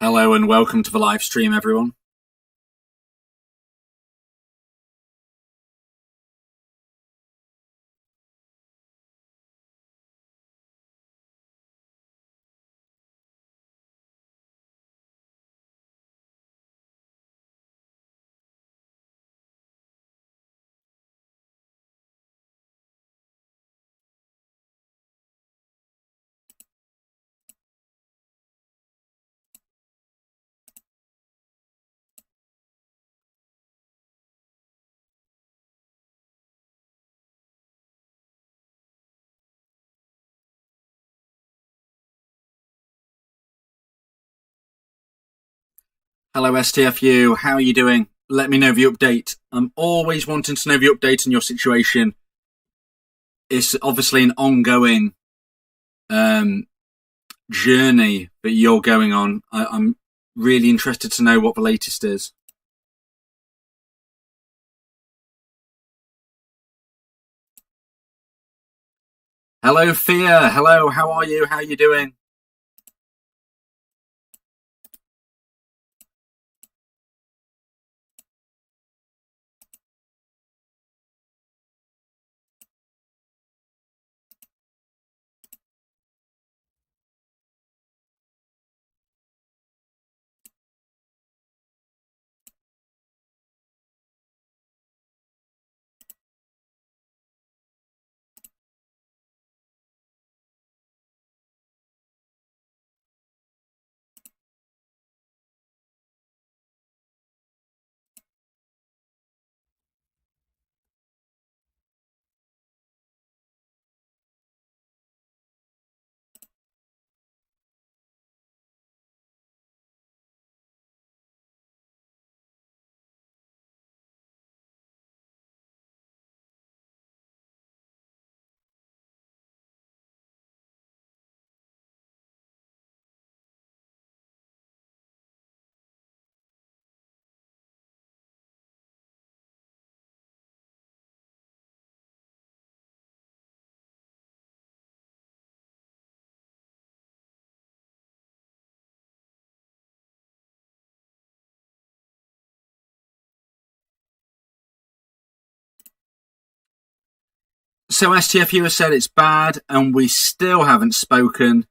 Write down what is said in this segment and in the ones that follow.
Hello and welcome to the live stream, everyone. Hello, STFU. How are you doing? Let me know the update. I'm always wanting to know the update on your situation. It's obviously an ongoing journey that you're going on. I'm really interested to know what the latest is. Hello, Fia. Hello, how are you? How are you doing? So STFU has said it's bad and we still haven't spoken.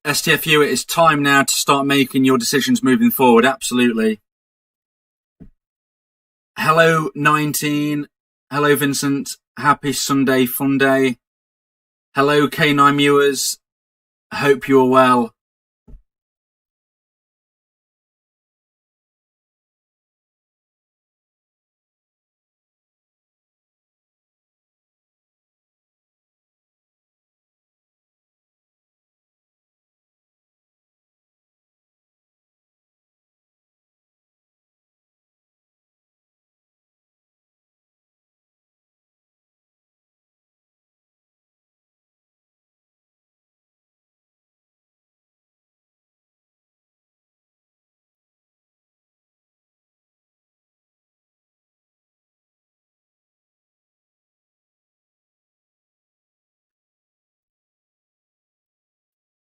STFU, it is time now to start making your decisions moving forward. Absolutely. Hello, 19. Hello, Vincent. Happy Sunday fun day. Hello, K9 viewers. Hope you are well.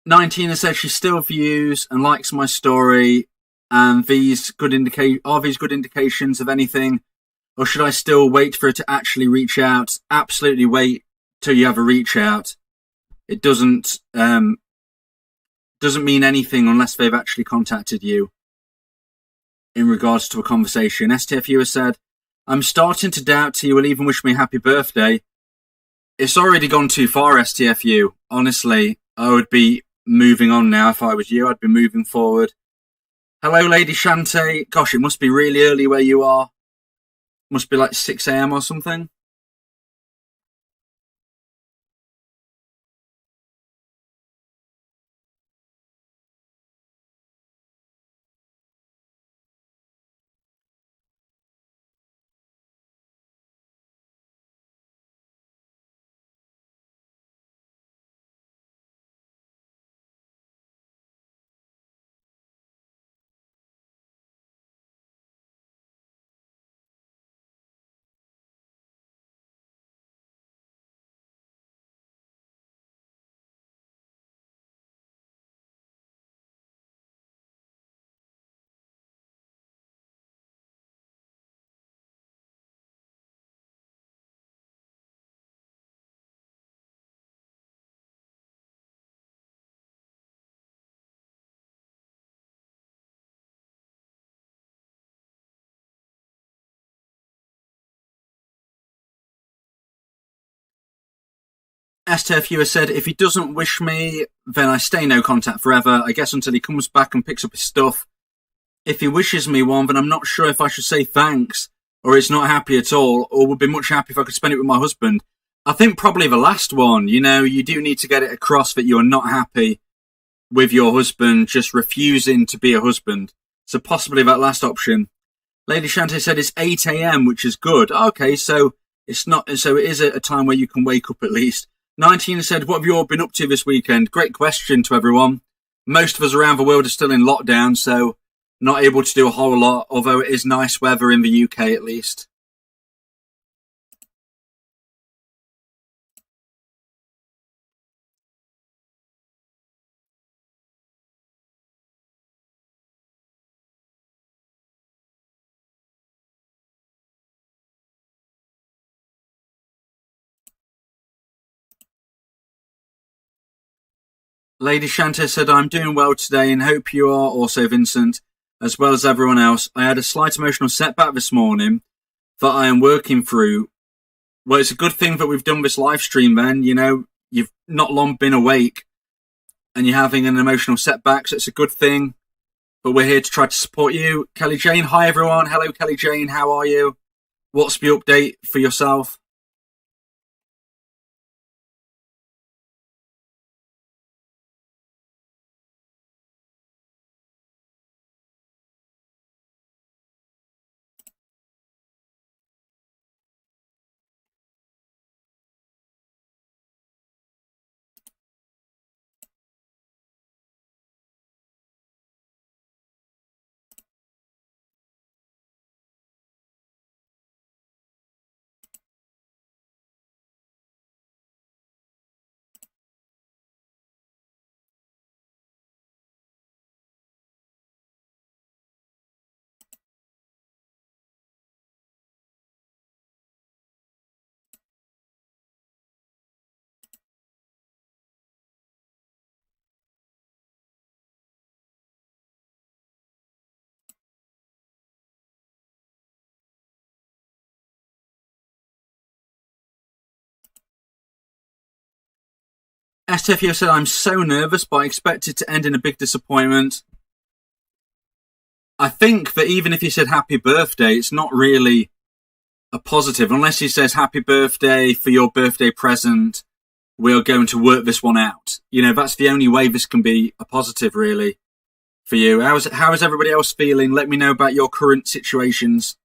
Nineteen said she still views and likes my story, and these good indications of anything, or should I still wait for her to actually reach out? Absolutely wait till you have a reach out. It doesn't mean anything unless they've actually contacted you in regards to a conversation. STFU has said, I'm starting to doubt you will even wish me happy birthday. It's already gone too far, STFU. Honestly, I would be moving on now if I was you. I'd be moving forward. Hello, Lady Shante. Gosh, it must be really early where you are. Must be like 6 a.m. or something. STFU has said, if he doesn't wish me, then I stay no contact forever. I guess until he comes back and picks up his stuff. If he wishes me one, then I'm not sure if I should say thanks, or it's not happy at all, or would be much happy if I could spend it with my husband. I think probably the last one. You know, you do need to get it across that you're not happy with your husband just refusing to be a husband. So possibly that last option. Lady Shante said it's 8 a.m., which is good. Okay, so it's not. So it is a time where you can wake up at least. 19 said, what have you all been up to this weekend? Great question to everyone. Most of us around the world are still in lockdown, so not able to do a whole lot, although it is nice weather in the UK at least. Lady Shante said, I'm doing well today and hope you are also, Vincent, as well as everyone else. I had a slight emotional setback this morning that I am working through. Well, it's a good thing that we've done this live stream then. You know, you've not long been awake and you're having an emotional setback, so it's a good thing. But we're here to try to support you. Kelly Jane, hi everyone. Hello, Kelly Jane. How are you? What's the update for yourself? STFU said, I'm so nervous, but I expect it to end in a big disappointment. I think that even if he said happy birthday, it's not really a positive, unless he says happy birthday for your birthday present. We're going to work this one out. You know, that's the only way this can be a positive, really, for you. How is everybody else feeling? Let me know about your current situations.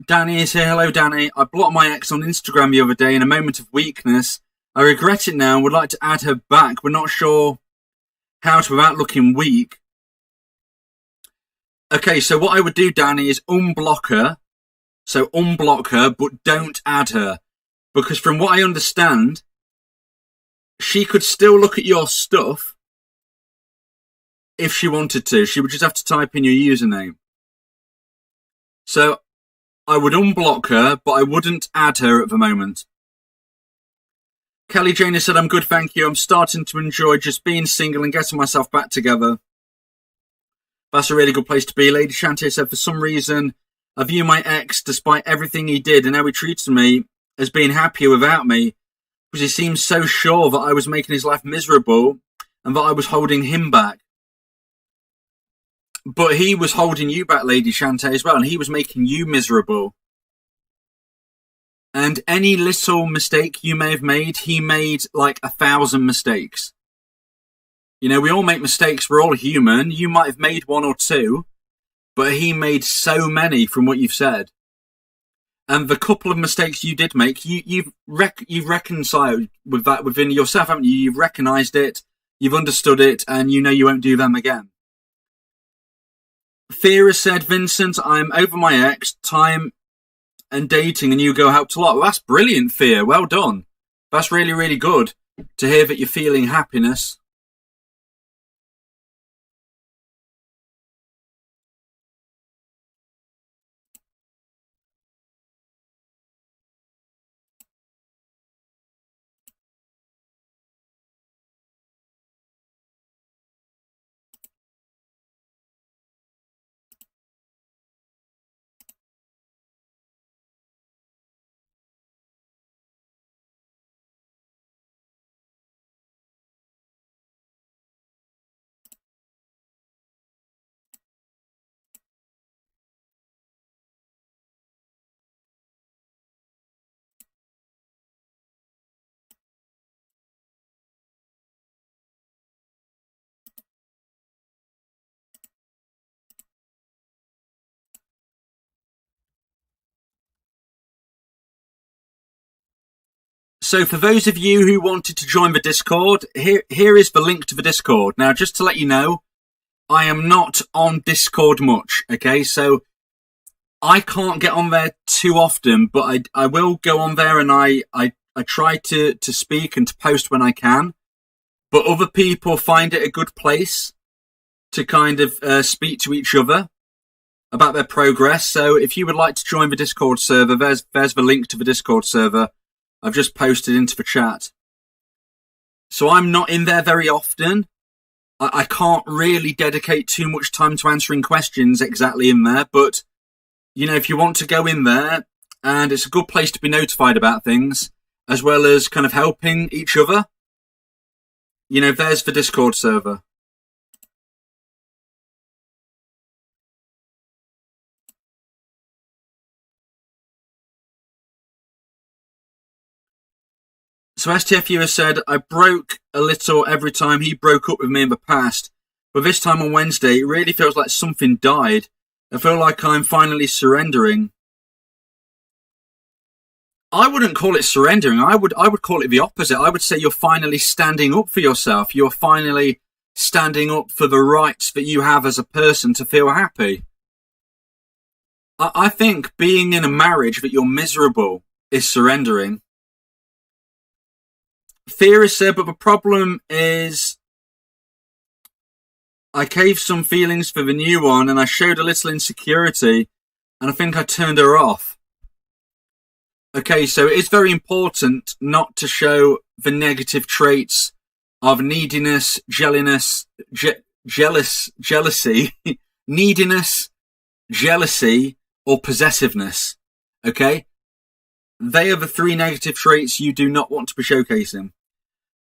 Danny is here. Hello, Danny. I blocked my ex on Instagram the other day in a moment of weakness. I regret it now and would like to add her back. We're not sure how to without looking weak. Okay, so what I would do, Danny, is unblock her. So unblock her, but don't add her. Because from what I understand, she could still look at your stuff if she wanted to. She would just have to type in your username. So I would unblock her, but I wouldn't add her at the moment. Kelly Jane said, I'm good, thank you. I'm starting to enjoy just being single and getting myself back together. That's a really good place to be. Lady Shante said, for some reason, I view my ex, despite everything he did and how he treated me, as being happier without me, because he seemed so sure that I was making his life miserable and that I was holding him back. But he was holding you back, Lady Shante, as well, and he was making you miserable. And any little mistake you may have made, he made like 1,000 mistakes. You know, we all make mistakes. We're all human. You might have made one or two, but he made so many from what you've said. And the couple of mistakes you did make, you've reconciled with that within yourself, haven't you? You've recognised it, you've understood it, and you know you won't do them again. Thea said, Vincent, I'm over my ex, time and dating, and you go helped a lot. Well, that's brilliant, Thea. Well done. That's really, really good to hear that you're feeling happiness. So for those of you who wanted to join the Discord, here is the link to the Discord. Now, just to let you know, I am not on Discord much, okay? So I can't get on there too often, but I will go on there, and I try to speak and to post when I can. But other people find it a good place to kind of speak to each other about their progress. So if you would like to join the Discord server, there's the link to the Discord server. I've just posted into the chat. So I'm not in there very often. I can't really dedicate too much time to answering questions exactly in there, but you know, if you want to go in there, and it's a good place to be notified about things, as well as kind of helping each other, you know, there's the Discord server. So STFU has said, I broke a little every time he broke up with me in the past, but this time on Wednesday, it really feels like something died. I feel like I'm finally surrendering. I wouldn't call it surrendering. I would call it the opposite. I would say you're finally standing up for yourself. You're finally standing up for the rights that you have as a person to feel happy. I think being in a marriage that you're miserable is surrendering. Fear is said, but the problem is I caved some feelings for the new one, and I showed a little insecurity, and I think I turned her off. Okay, so it is very important not to show the negative traits of neediness, jealousy, neediness, jealousy, or possessiveness. Okay? They are the three negative traits you do not want to be showcasing.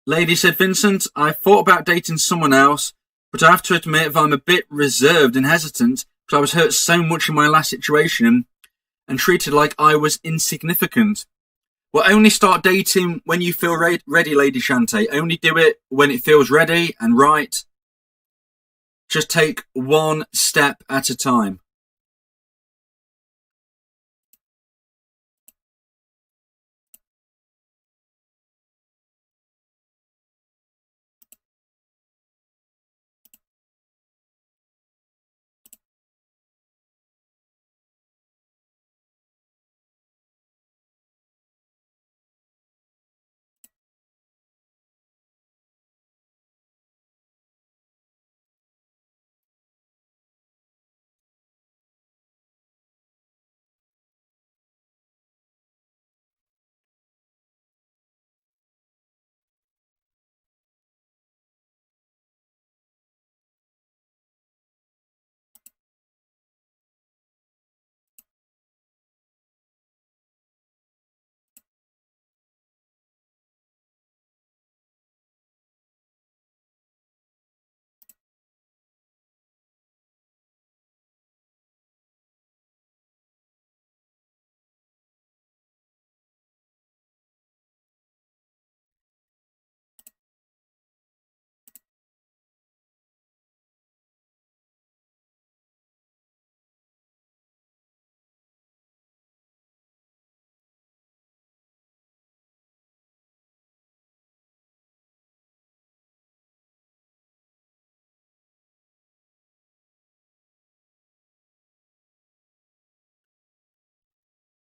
Lady said, Vincent, I thought about dating someone else, but I have to admit that I'm a bit reserved and hesitant because I was hurt so much in my last situation and treated like I was insignificant. Well, only start dating when you feel ready, Lady Shante. Only do it when it feels ready and right. Just take one step at a time.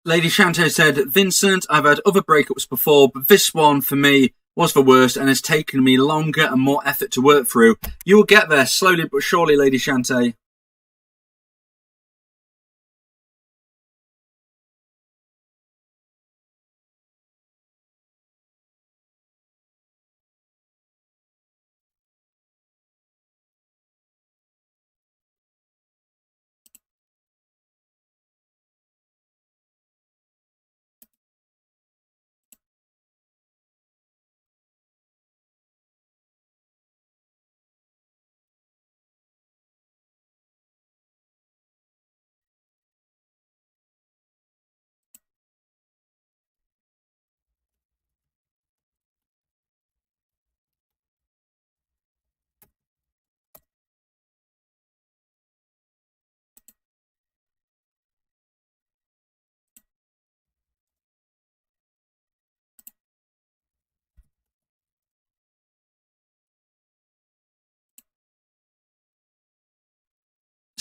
Lady Shanto said, Vincent, I've had other breakups before, but this one, for me, was the worst and has taken me longer and more effort to work through. You will get there, slowly but surely, Lady Shante.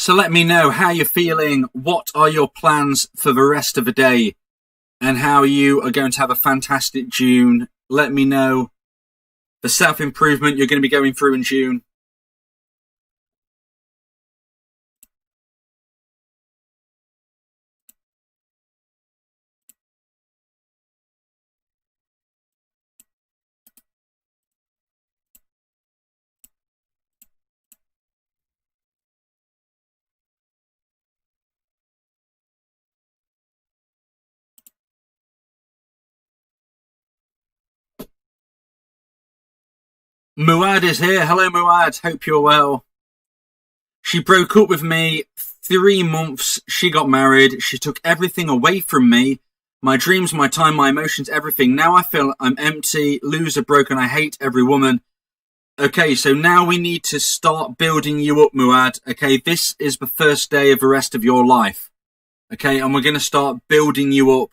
So let me know how you're feeling. What are your plans for the rest of the day? And how you are going to have a fantastic June. Let me know the self-improvement you're going to be going through in June. Muad is here. Hello, Muad. Hope you're well. She broke up with me 3 months. She got married. She took everything away from me. My dreams, my time, my emotions, everything. Now I feel I'm empty, loser, broken. I hate every woman. Okay, so now we need to start building you up, Muad. Okay, this is the first day of the rest of your life. Okay, and we're going to start building you up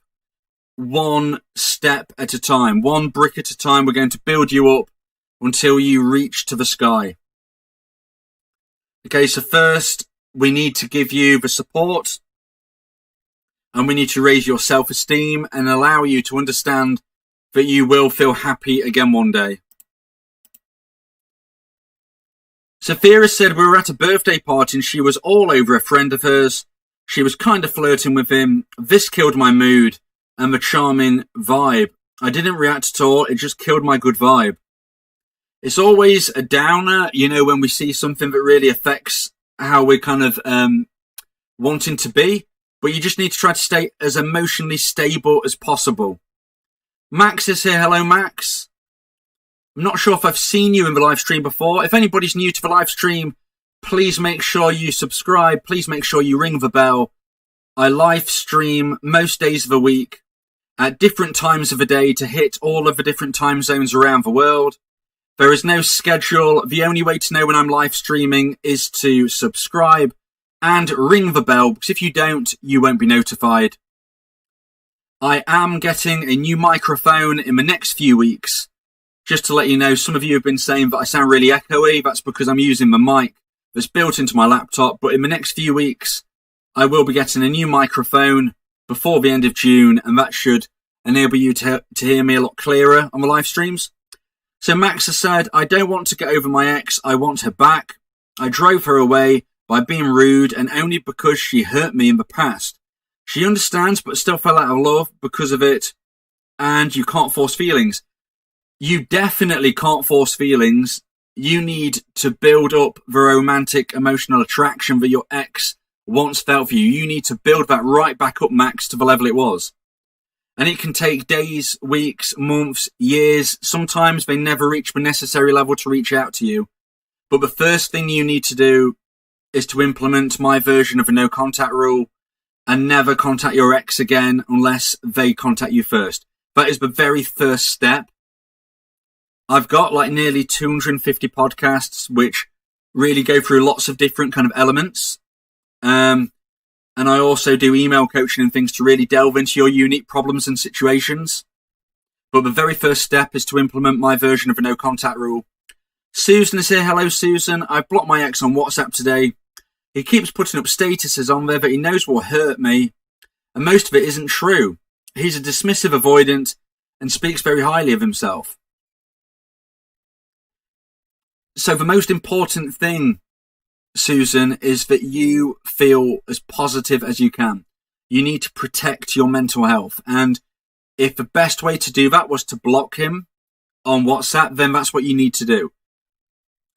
one step at a time, one brick at a time. We're going to build you up until you reach to the sky. Okay, so first we need to give you the support, and we need to raise your self-esteem and allow you to understand that you will feel happy again one day. Sophia said we were at a birthday party and she was all over a friend of hers. She was kind of flirting with him. This killed my mood and the charming vibe. I didn't react at all. It just killed my good vibe. It's always a downer, when we see something that really affects how we're kind of wanting to be. But you just need to try to stay as emotionally stable as possible. Max is here. Hello, Max. I'm not sure if I've seen you in the live stream before. If anybody's new to the live stream, please make sure you subscribe. Please make sure you ring the bell. I live stream most days of the week at different times of the day to hit all of the different time zones around the world. There is no schedule. The only way to know when I'm live streaming is to subscribe and ring the bell, because if you don't, you won't be notified. I am getting a new microphone in the next few weeks. Just to let you know, some of you have been saying that I sound really echoey. That's because I'm using the mic that's built into my laptop. But in the next few weeks, I will be getting a new microphone before the end of June, and that should enable you to hear me a lot clearer on the live streams. So Max has said, I don't want to get over my ex. I want her back. I drove her away by being rude and only because she hurt me in the past. She understands but still fell out of love because of it, and you can't force feelings. You definitely can't force feelings. You need to build up the romantic emotional attraction that your ex once felt for you. You need to build that right back up, Max, to the level it was. And it can take days, weeks, months, years. Sometimes they never reach the necessary level to reach out to you. But the first thing you need to do is to implement my version of a no contact rule and never contact your ex again unless they contact you first. That is the very first step. I've got like nearly 250 podcasts which really go through lots of different kind of elements. And I also do email coaching and things to really delve into your unique problems and situations. But the very first step is to implement my version of a no contact rule. Susan is here. Hello, Susan. I've blocked my ex on WhatsApp today. He keeps putting up statuses on there that he knows will hurt me. And most of it isn't true. He's a dismissive avoidant and speaks very highly of himself. So the most important thing, Susan, is that you feel as positive as you can. You need to protect your mental health. And if the best way to do that was to block him on WhatsApp, then that's what you need to do.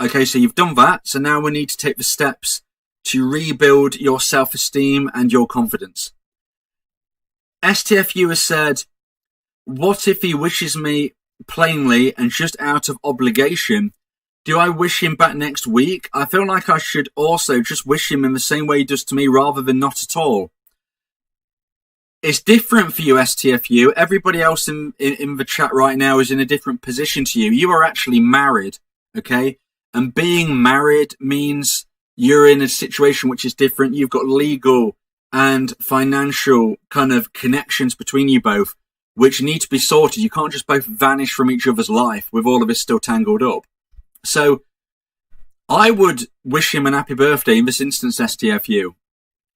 Okay, so you've done that. So now we need to take the steps to rebuild your self-esteem and your confidence. STFU has said, what if he wishes me plainly and just out of obligation? Do I wish him back next week? I feel like I should also just wish him in the same way he does to me rather than not at all. It's different for you, STFU. Everybody else in the chat right now is in a different position to you. You are actually married, okay? And being married means you're in a situation which is different. You've got legal and financial kind of connections between you both, which need to be sorted. You can't just both vanish from each other's life with all of this still tangled up. So I would wish him an happy birthday in this instance, STFU.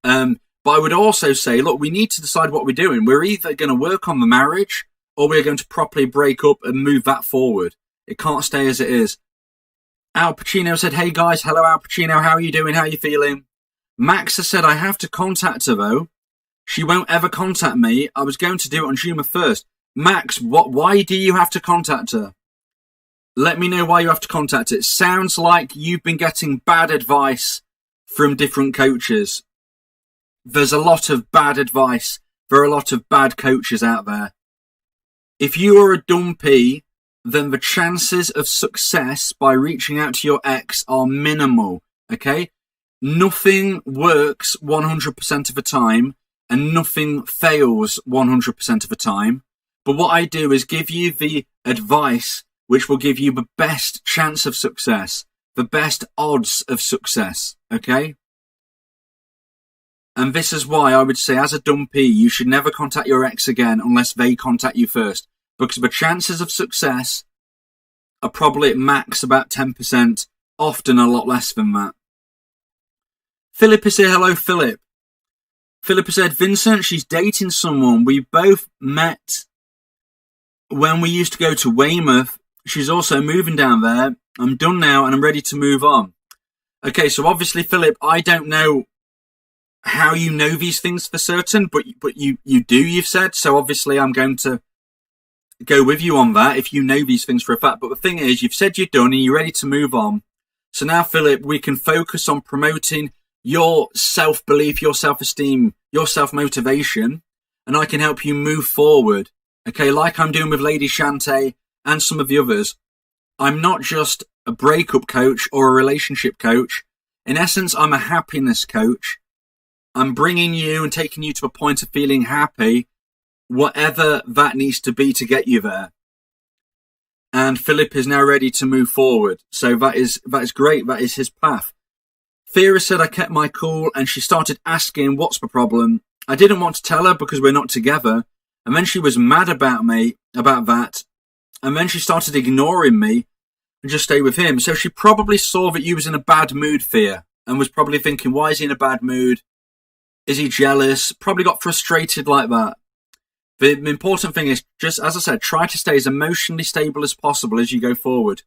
But I would also say, look, we need to decide what we're doing. We're either going to work on the marriage or we're going to properly break up and move that forward. It can't stay as it is. Al Pacino said, hey guys, hello Al Pacino, how are you doing? How are you feeling? Max has said, I have to contact her though. She won't ever contact me. I was going to do it on June 1st. Max, why do you have to contact her? Let me know why you have to contact her. It sounds like you've been getting bad advice from different coaches. There's a lot of bad advice. There are a lot of bad coaches out there. If you are a dumpy, then the chances of success by reaching out to your ex are minimal, okay? Nothing works 100% of the time, and nothing fails 100% of the time. But what I do is give you the advice which will give you the best chance of success, the best odds of success, okay? And this is why I would say, as a dumpy, you should never contact your ex again unless they contact you first. Because the chances of success are probably at max about 10%, often a lot less than that. Philip is here. Hello, Philip. Philip said, Vincent, she's dating someone. We both met when we used to go to Weymouth. She's also moving down there. I'm done now and I'm ready to move on. Okay, so obviously, Philip, I don't know how you know these things for certain, but you do, you've said. So obviously I'm going to go with you on that if you know these things for a fact. But the thing is, you've said you're done and you're ready to move on. So now, Philip, we can focus on promoting your self-belief, your self-esteem, your self-motivation, and I can help you move forward. Okay, like I'm doing with Lady Shante and some of the others. I'm not just a breakup coach or a relationship coach. In essence, I'm a happiness coach. I'm bringing you and taking you to a point of feeling happy, whatever that needs to be to get you there. And Philip is now ready to move forward. So that is great. That is his path. Thea said, I kept my cool and she started asking, what's the problem? I didn't want to tell her because we're not together. And then she was mad about me, about that. And then she started ignoring me and just stay with him. So she probably saw that you was in a bad mood, Thea, and was probably thinking, why is he in a bad mood? Is he jealous? Probably got frustrated like that. The important thing is, just as I said, try to stay as emotionally stable as possible as you go forward.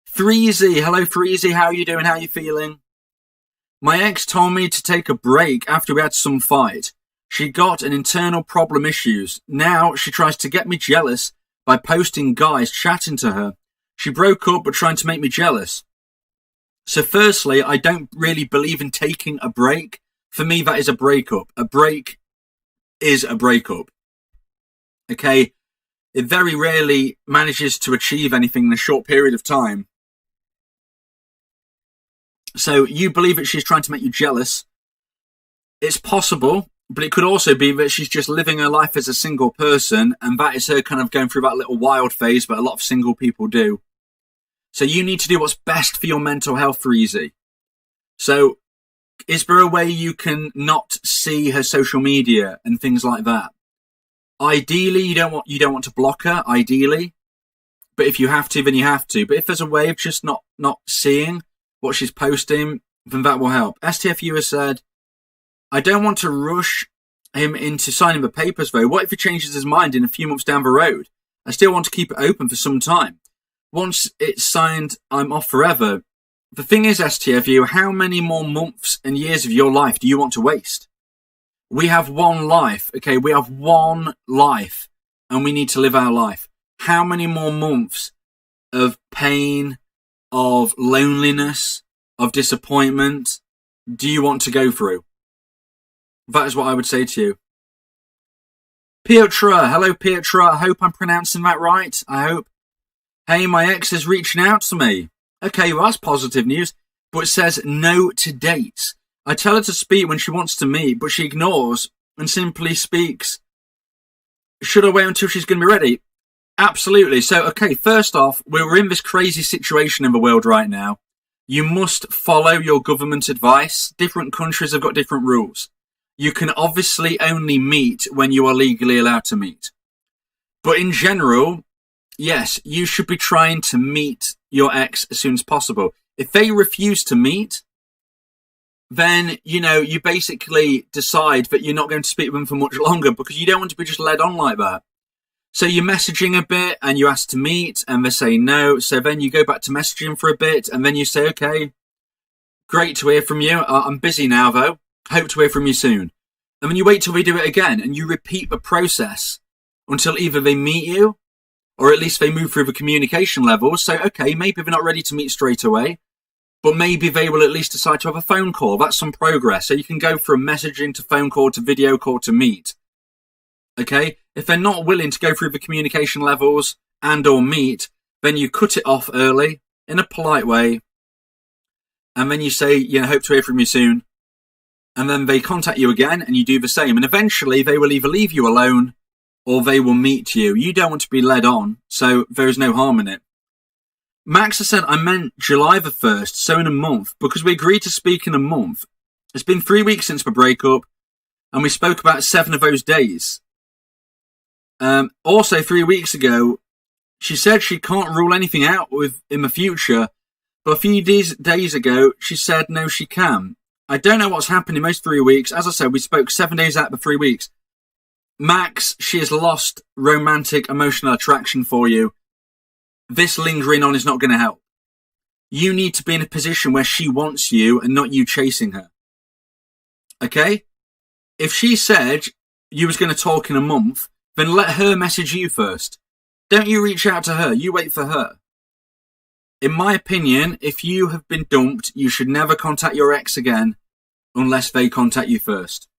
Freezy, hello Freezy, how are you doing? How are you feeling? My ex told me to take a break after we had some fight. She got an internal problem issues. Now she tries to get me jealous by posting guys chatting to her. She broke up but trying to make me jealous. So firstly, I don't really believe in taking a break. For me, that is a breakup. A break is a breakup. Okay? It very rarely manages to achieve anything in a short period of time. So you believe that she's trying to make you jealous. It's possible, but it could also be that she's just living her life as a single person, and that is her kind of going through that little wild phase that a lot of single people do. So you need to do what's best for your mental health, Freezy. So is there a way you can not see her social media and things like that? Ideally, you don't want to block her, ideally. But if you have to, then you have to. But if there's a way of just not seeing what she's posting, then that will help. STFU has said, I don't want to rush him into signing the papers, though. What if he changes his mind in a few months down the road? I still want to keep it open for some time. Once it's signed, I'm off forever. The thing is, STFU, how many more months and years of your life do you want to waste? We have one life, okay? We have one life, and we need to live our life. How many more months of pain, of loneliness, of disappointment do you want to go through? That is what I would say to you. Pietra, hello Pietra, I hope I'm pronouncing that right. I hope. Hey, my ex is reaching out to me. Okay, well that's positive news, but it says no to dates. I tell her to speak when she wants to meet, but she ignores and simply speaks. Should I wait until she's going to be ready? Absolutely. So, okay, first off, we're in this crazy situation in the world right now. You must follow your government advice. Different countries have got different rules. You can obviously only meet when you are legally allowed to meet. But in general, yes, you should be trying to meet your ex as soon as possible. If they refuse to meet, then, you basically decide that you're not going to speak with them for much longer because you don't want to be just led on like that. So you're messaging a bit and you ask to meet and they say no. So then you go back to messaging for a bit and then you say, okay, great to hear from you. I'm busy now though. Hope to hear from you soon. And then you wait till they do it again and you repeat the process until either they meet you or at least they move through the communication levels. So, okay, maybe they're not ready to meet straight away, but maybe they will at least decide to have a phone call. That's some progress. So you can go from messaging to phone call to video call to meet. Okay? If they're not willing to go through the communication levels and or meet, then you cut it off early in a polite way. And then you say, hope to hear from you soon. And then they contact you again and you do the same. And eventually they will either leave you alone or they will meet you. You don't want to be led on, so there is no harm in it. Max has said, I meant July the 1st, so in a month, because we agreed to speak in a month. It's been 3 weeks since the breakup, and we spoke about 7 of those days. Also, 3 weeks ago, she said she can't rule anything out in the future, but a few days ago, she said no, she can. I don't know what's happened in those 3 weeks. As I said, we spoke 7 days out of the 3 weeks. Max, she has lost romantic, emotional attraction for you. This lingering on is not going to help. You need to be in a position where she wants you and not you chasing her. Okay? If she said you was going to talk in a month, then let her message you first. Don't you reach out to her. You wait for her. In my opinion, if you have been dumped, you should never contact your ex again unless they contact you first.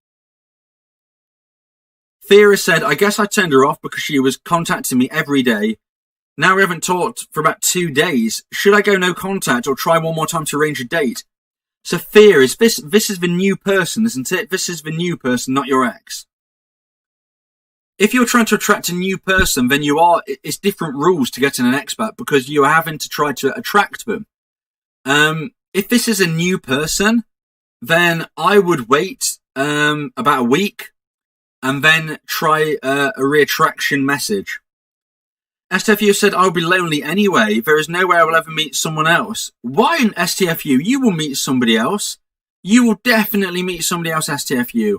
Thea said, I guess I turned her off because she was contacting me every day. Now we haven't talked for about 2 days. Should I go no contact or try one more time to arrange a date? So Thea, this is the new person, isn't it? This is the new person, not your ex. If you're trying to attract a new person, then it's different rules to getting an ex back because you're having to try to attract them. If this is a new person, then I would wait about a week and then try a reattraction message. STFU said, I'll be lonely anyway. There is no way I will ever meet someone else. Why in STFU? You will meet somebody else. You will definitely meet somebody else, STFU.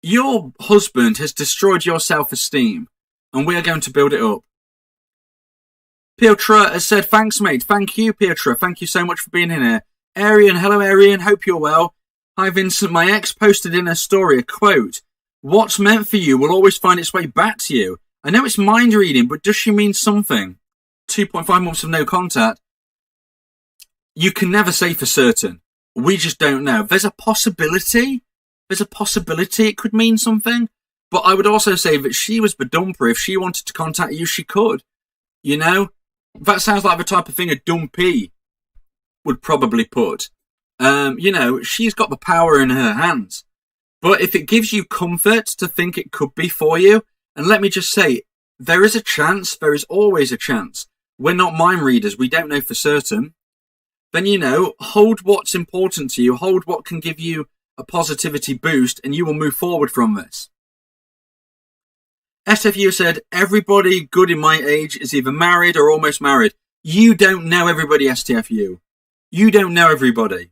Your husband has destroyed your self-esteem, and we are going to build it up. Pietra has said, thanks, mate. Thank you, Pietra. Thank you so much for being in here. Arian, hello, Arian. Hope you're well. Hi, Vincent. My ex posted in her story a quote. What's meant for you will always find its way back to you. I know it's mind reading, but does she mean something? 2.5 months of no contact. You can never say for certain. We just don't know. There's a possibility it could mean something. But I would also say that she was the dumper. If she wanted to contact you, she could. That sounds like the type of thing a dumpy would probably put. She's got the power in her hands. But if it gives you comfort to think it could be for you, and let me just say, there is a chance, there is always a chance. We're not mind readers, we don't know for certain. Then, hold what's important to you, hold what can give you a positivity boost, and you will move forward from this. SFU said, everybody good in my age is either married or almost married. You don't know everybody, STFU. You don't know everybody.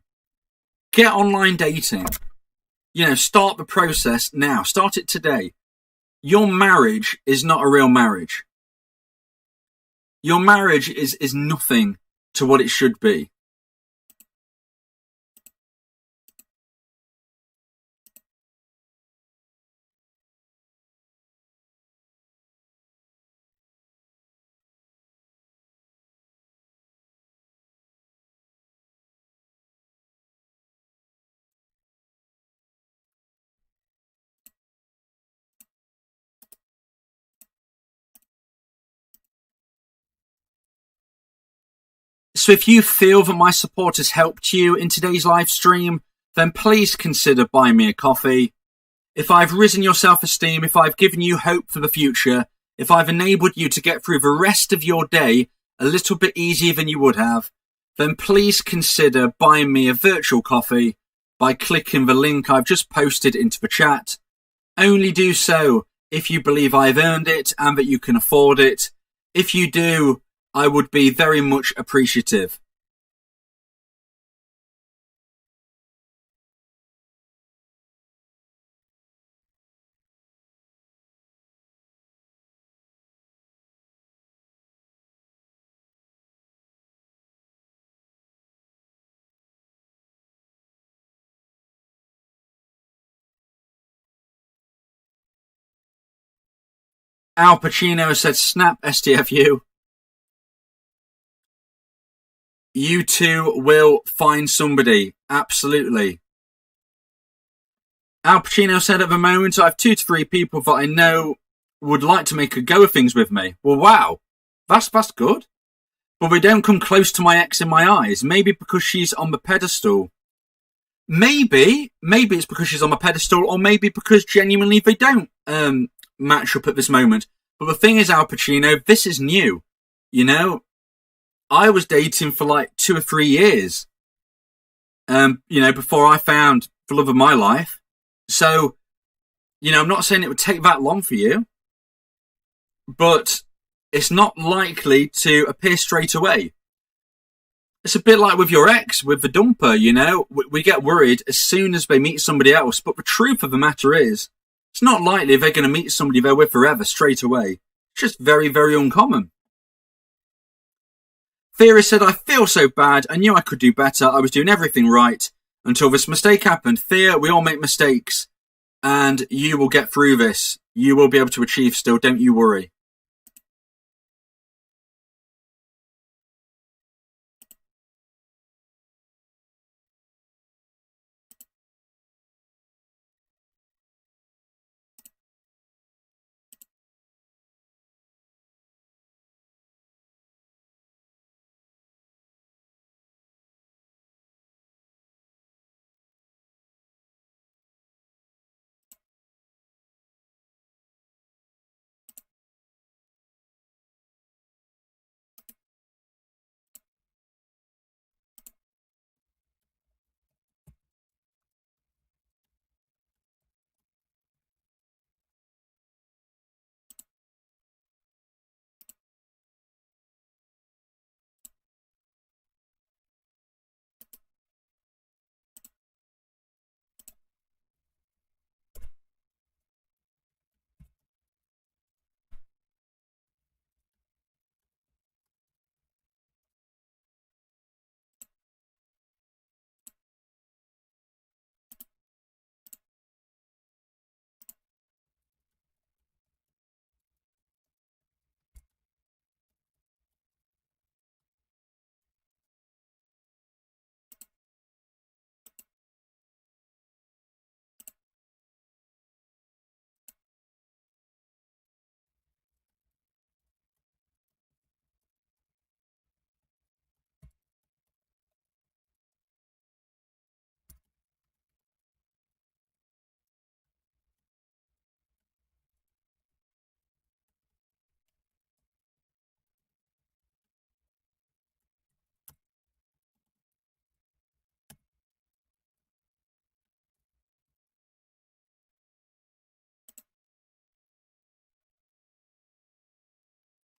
Get online dating. Start the process now. Start it today. Your marriage is not a real marriage. Your marriage is nothing to what it should be. So if you feel that my support has helped you in today's live stream, then please consider buying me a coffee. If I've risen your self-esteem, if I've given you hope for the future, if I've enabled you to get through the rest of your day a little bit easier than you would have, then please consider buying me a virtual coffee by clicking the link I've just posted into the chat. Only do so if you believe I've earned it and that you can afford it. If you do, I would be very much appreciative. Al Pacino said, snap STFU. You two will find somebody. Absolutely. Al Pacino said, at the moment, I have 2 to 3 people that I know would like to make a go of things with me. Well, wow. That's good. But they don't come close to my ex in my eyes. Maybe because she's on the pedestal. Maybe it's because she's on the pedestal, or maybe because genuinely they don't match up at this moment. But the thing is, Al Pacino, this is new. You know, I was dating for like 2 or 3 years, before I found the love of my life. So, I'm not saying it would take that long for you, but it's not likely to appear straight away. It's a bit like with your ex, with the dumper, we get worried as soon as they meet somebody else. But the truth of the matter is, it's not likely they're going to meet somebody they're with forever straight away. It's just very, very uncommon. Theory said, I feel so bad. I knew I could do better. I was doing everything right until this mistake happened. Thea, we all make mistakes. And you will get through this. You will be able to achieve still. Don't you worry.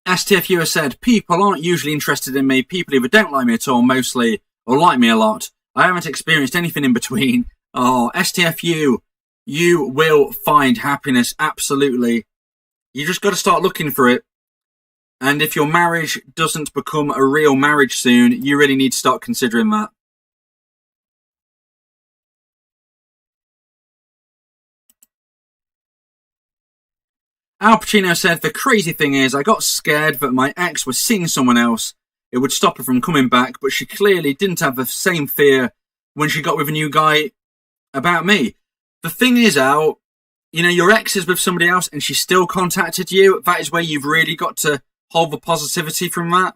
STFU has said, people aren't usually interested in me. People either don't like me at all, mostly, or like me a lot. I haven't experienced anything in between. Oh, STFU, you will find happiness, absolutely. You just got to start looking for it. And if your marriage doesn't become a real marriage soon, you really need to start considering that. Al Pacino said, the crazy thing is, I got scared that my ex was seeing someone else. It would stop her from coming back, but she clearly didn't have the same fear when she got with a new guy about me. The thing is, Al, your ex is with somebody else and she still contacted you. That is where you've really got to hold the positivity from that.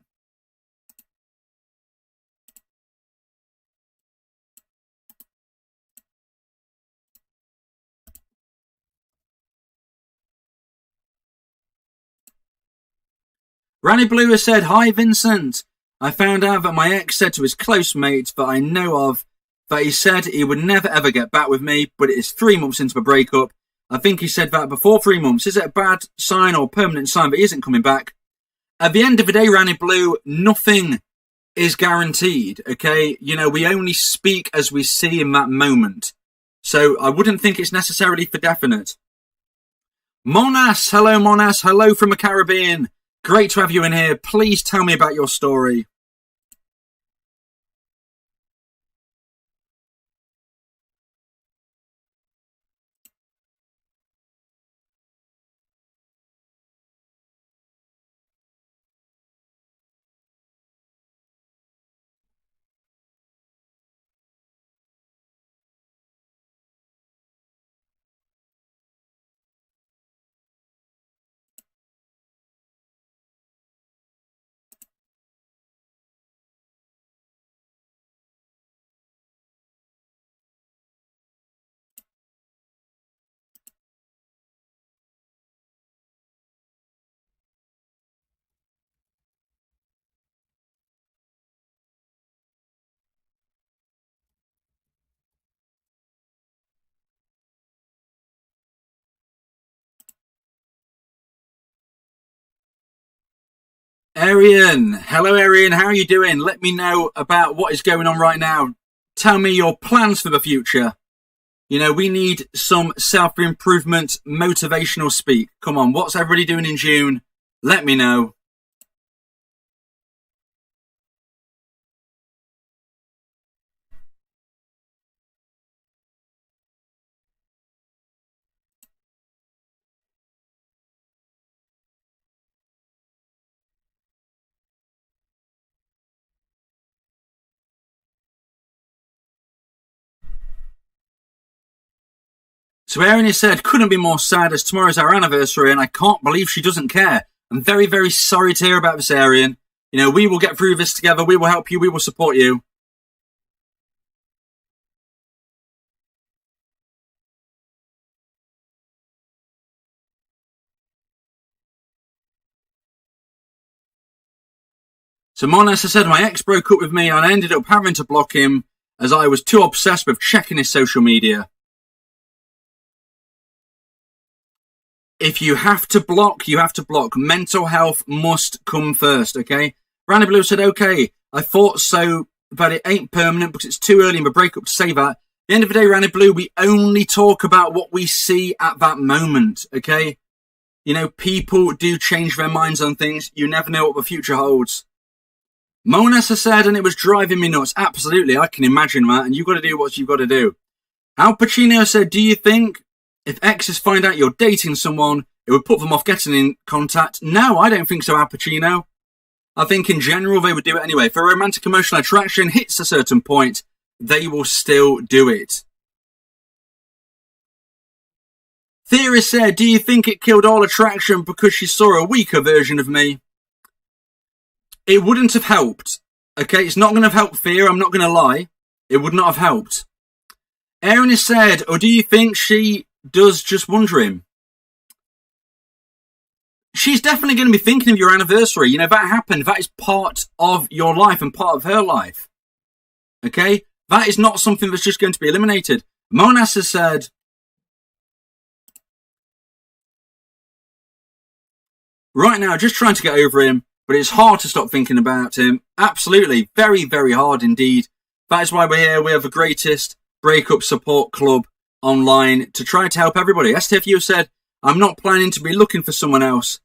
Ranny Blue has said, hi, Vincent. I found out that my ex said to his close mate that I know of that he said he would never ever get back with me, but it is 3 months into the breakup. I think he said that before 3 months. Is it a bad sign or permanent sign that he isn't coming back? At the end of the day, Ranny Blue, nothing is guaranteed, okay? We only speak as we see in that moment. So I wouldn't think it's necessarily for definite. Monas, hello from the Caribbean. Great to have you in here. Please tell me about your story. Arian. Hello, Arian. How are you doing? Let me know about what is going on right now. Tell me your plans for the future. You know, we need some self-improvement, motivational speak. Come on, what's everybody doing in June? Let me know. So Erin has said, couldn't be more sad as tomorrow's our anniversary and I can't believe she doesn't care. I'm very, very sorry to hear about this, Arian. You know, we will get through this together. We will help you. We will support you. So Monas has said, my ex broke up with me and I ended up having to block him as I was too obsessed with checking his social media. If you have to block, you have to block. Mental health must come first, okay? Randy Blue said, okay, I thought so, but it ain't permanent because it's too early in the breakup to say that. At the end of the day, Randy Blue, we only talk about what we see at that moment, okay? You know, people do change their minds on things. You never know what the future holds. Monas has said, and it was driving me nuts. Absolutely, I can imagine that, and you've got to do what you've got to do. Al Pacino said, do you think if exes find out you're dating someone, it would put them off getting in contact? No, I don't think so, Al Pacino. I think in general they would do it anyway. If a romantic emotional attraction hits a certain point, they will still do it. Thea said, do you think it killed all attraction because she saw a weaker version of me? It wouldn't have helped. Okay, it's not going to have helped Thea, I'm not going to lie. It would not have helped. Erin has said, or do you think she does just wondering? She's definitely going to be thinking of your anniversary. You know, that happened. That is part of your life and part of her life. Okay? That is not something that's just going to be eliminated. Monas has said, right now, just trying to get over him, but it's hard to stop thinking about him. Absolutely. Very, very hard indeed. That is why we're here. We have the greatest breakup support club online to try to help everybody. STFU said, I'm not planning to be looking for someone else.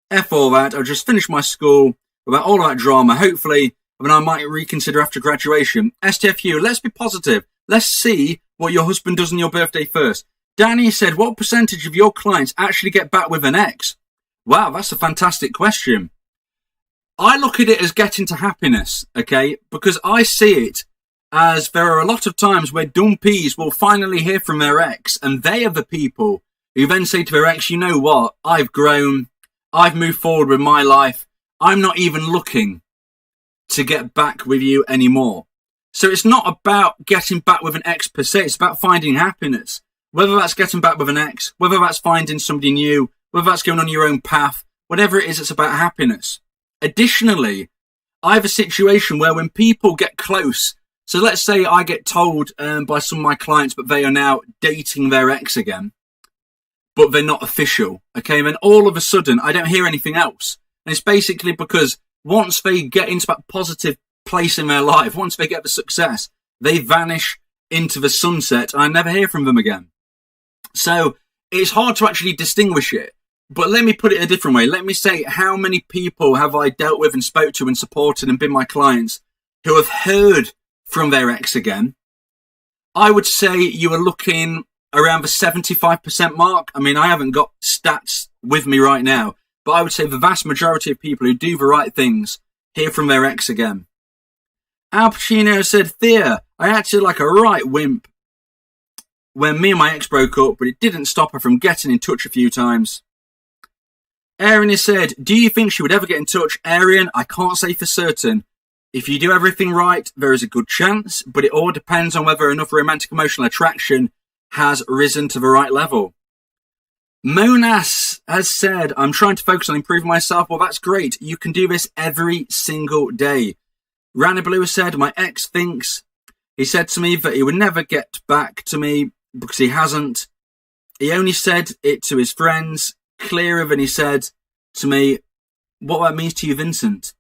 F all that. I'll just finish my school without all of that drama. Hopefully, then I might reconsider after graduation. STFU, let's be positive. Let's see what your husband does on your birthday first. Danny said, what percentage of your clients actually get back with an ex? Wow, that's a fantastic question. I look at it as getting to happiness, okay? Because I see it as there are a lot of times where dumpies will finally hear from their ex, and they are the people who then say to their ex, you know what? I've grown. I've moved forward with my life. I'm not even looking to get back with you anymore. So it's not about getting back with an ex per se. It's about finding happiness. Whether that's getting back with an ex, whether that's finding somebody new, whether that's going on your own path, whatever it is, it's about happiness. Additionally, I have a situation where when people get close, so let's say I get told by some of my clients that they are now dating their ex again, but they're not official, okay? And then all of a sudden, I don't hear anything else. And it's basically because once they get into that positive place in their life, once they get the success, they vanish into the sunset and I never hear from them again. So it's hard to actually distinguish it. But let me put it a different way. Let me say, how many people have I dealt with and spoke to and supported and been my clients who have heard from their ex again? I would say you are looking around the 75% mark. I mean, I haven't got stats with me right now, but I would say the vast majority of people who do the right things hear from their ex again. Al Pacino said, Thea, I acted like a right wimp when me and my ex broke up, but it didn't stop her from getting in touch a few times. Arian has said, do you think she would ever get in touch? Arian, I can't say for certain. If you do everything right, there is a good chance, but it all depends on whether enough romantic emotional attraction has risen to the right level. Monas has said, I'm trying to focus on improving myself. Well, that's great. You can do this every single day. Rana Blue has said, my ex thinks, he said to me that he would never get back to me because he hasn't. He only said it to his friends, clearer than he said to me. what that means to you, Vincent.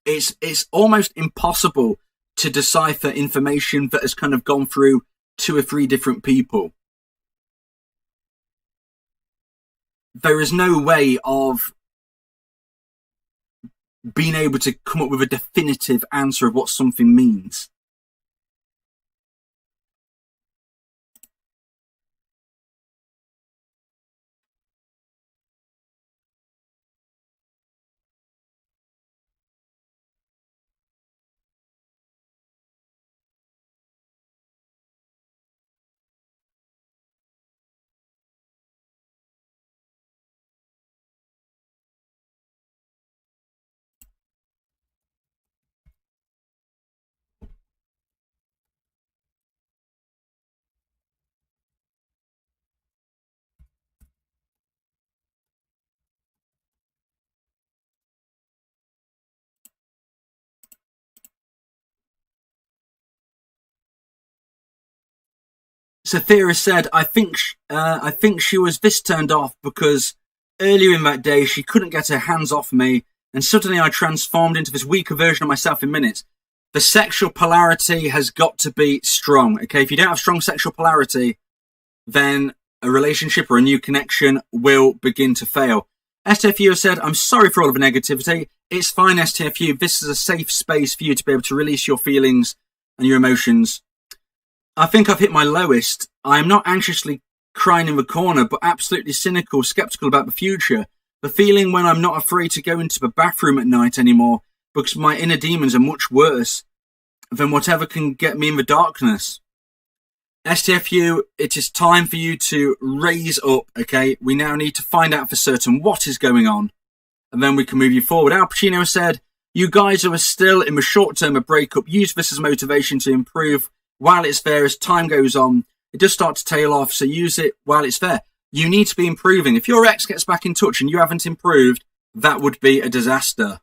It's almost impossible to decipher information that has kind of gone through 2 or 3 different people. There is no way of being able to come up with a definitive answer of what something means. Sathira said, I think she was this turned off because earlier in that day she couldn't get her hands off me, and suddenly I transformed into this weaker version of myself in minutes. The sexual polarity has got to be strong, okay? If you don't have strong sexual polarity, then a relationship or a new connection will begin to fail. STFU said, I'm sorry for all of the negativity. It's fine, STFU. This is a safe space for you to be able to release your feelings and your emotions. I think I've hit my lowest. I am not anxiously crying in the corner, but absolutely cynical, skeptical about the future. The feeling when I'm not afraid to go into the bathroom at night anymore because my inner demons are much worse than whatever can get me in the darkness. STFU, it is time for you to raise up, okay? We now need to find out for certain what is going on, and then we can move you forward. Al Pacino said, you guys who are still in the short term of breakup, use this as motivation to improve while it's there. As time goes on, it does start to tail off, so use it while it's there. You need to be improving. If your ex gets back in touch and you haven't improved, that would be a disaster.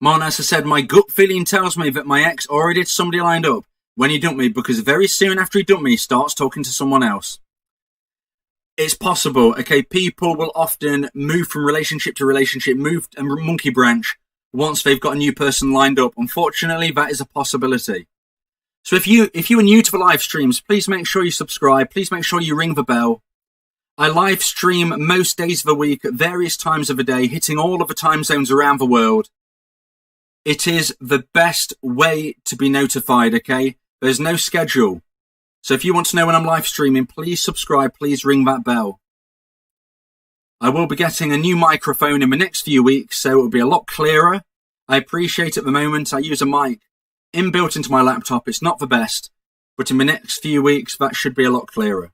Marnas has said, my gut feeling tells me that my ex already had somebody lined up when he dumped me, because very soon after he dumped me, he starts talking to someone else. It's possible, okay? People will often move from relationship to relationship, move and monkey branch once they've got a new person lined up. Unfortunately, that is a possibility. So if you are new to the live streams, please make sure you subscribe. Please make sure you ring the bell. I live stream most days of the week at various times of the day, hitting all of the time zones around the world. It is the best way to be notified, okay? There's no schedule. So if you want to know when I'm live streaming, please subscribe, please ring that bell. I will be getting a new microphone in the next few weeks, so it will be a lot clearer. I appreciate at the moment I use a mic inbuilt into my laptop. It's not the best, but in the next few weeks, that should be a lot clearer.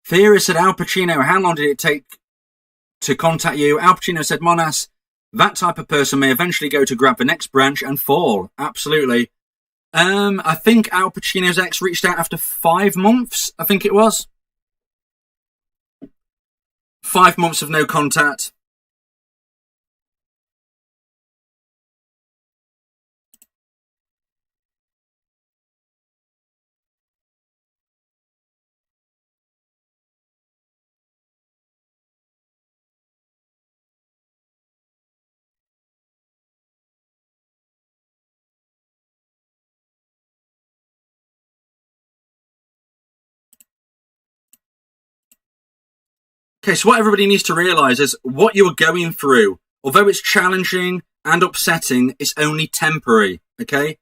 Theora said, Al Pacino, how long did it take to contact you? Al Pacino said, Monas, that type of person may eventually go to grab the next branch and fall. Absolutely. I think Al Pacino's ex reached out after 5 months, I think it was. 5 months of no contact. Okay, so what everybody needs to realise is what you're going through, although it's challenging and upsetting, it's only temporary, okay?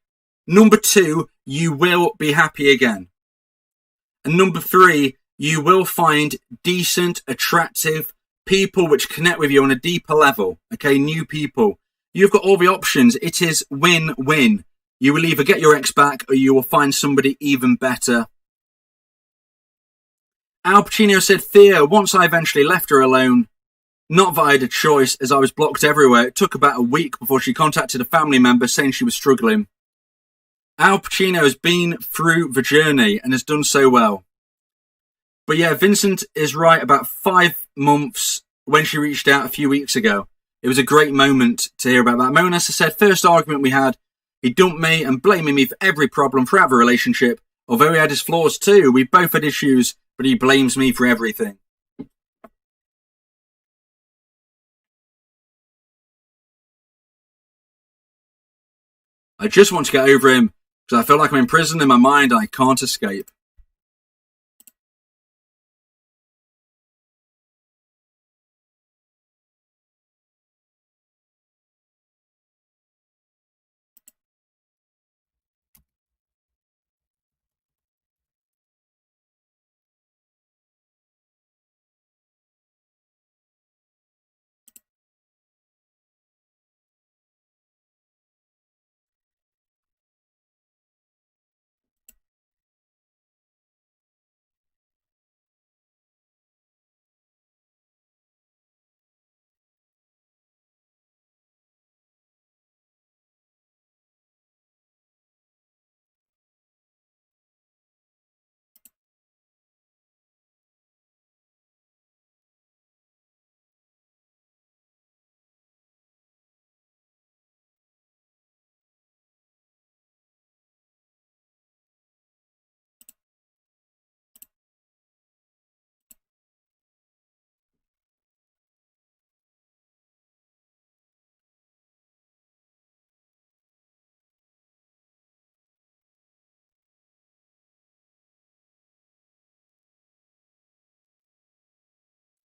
Number 2, you will be happy again. And number 3, you will find decent, attractive people which connect with you on a deeper level, okay? New people. You've got all the options. It is win-win. You will either get your ex back or you will find somebody even better. Al Pacino said, Thea, once I eventually left her alone, not that I had a choice as I was blocked everywhere. It took about a week before she contacted a family member saying she was struggling. Al Pacino has been through the journey and has done so well. But yeah, Vincent is right about 5 months when she reached out a few weeks ago. It was a great moment to hear about that. Mona said, first argument we had, he dumped me and blaming me for every problem throughout the relationship. Although he had his flaws too, we both had issues, but he blames me for everything. I just want to get over him because I feel like I'm imprisoned in my mind and I can't escape.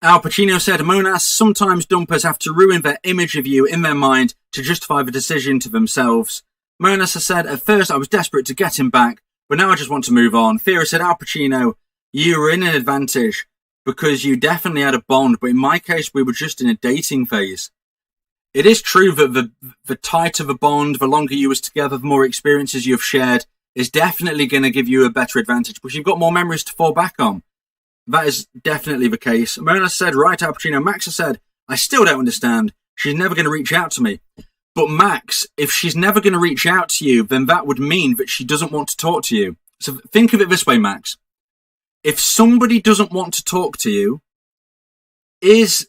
Al Pacino said, Monas, sometimes dumpers have to ruin their image of you in their mind to justify the decision to themselves. Monas has said, at first I was desperate to get him back, but now I just want to move on. Thea said, Al Pacino, you were in an advantage because you definitely had a bond, but in my case, we were just in a dating phase. It is true that the tighter the bond, the longer you was together, the more experiences you've shared, is definitely going to give you a better advantage because you've got more memories to fall back on. That is definitely the case. Mona said, right, Al Pacino. Max has said, I still don't understand. She's never going to reach out to me. But Max, if she's never going to reach out to you, then that would mean that she doesn't want to talk to you. So think of it this way, Max. If somebody doesn't want to talk to you, is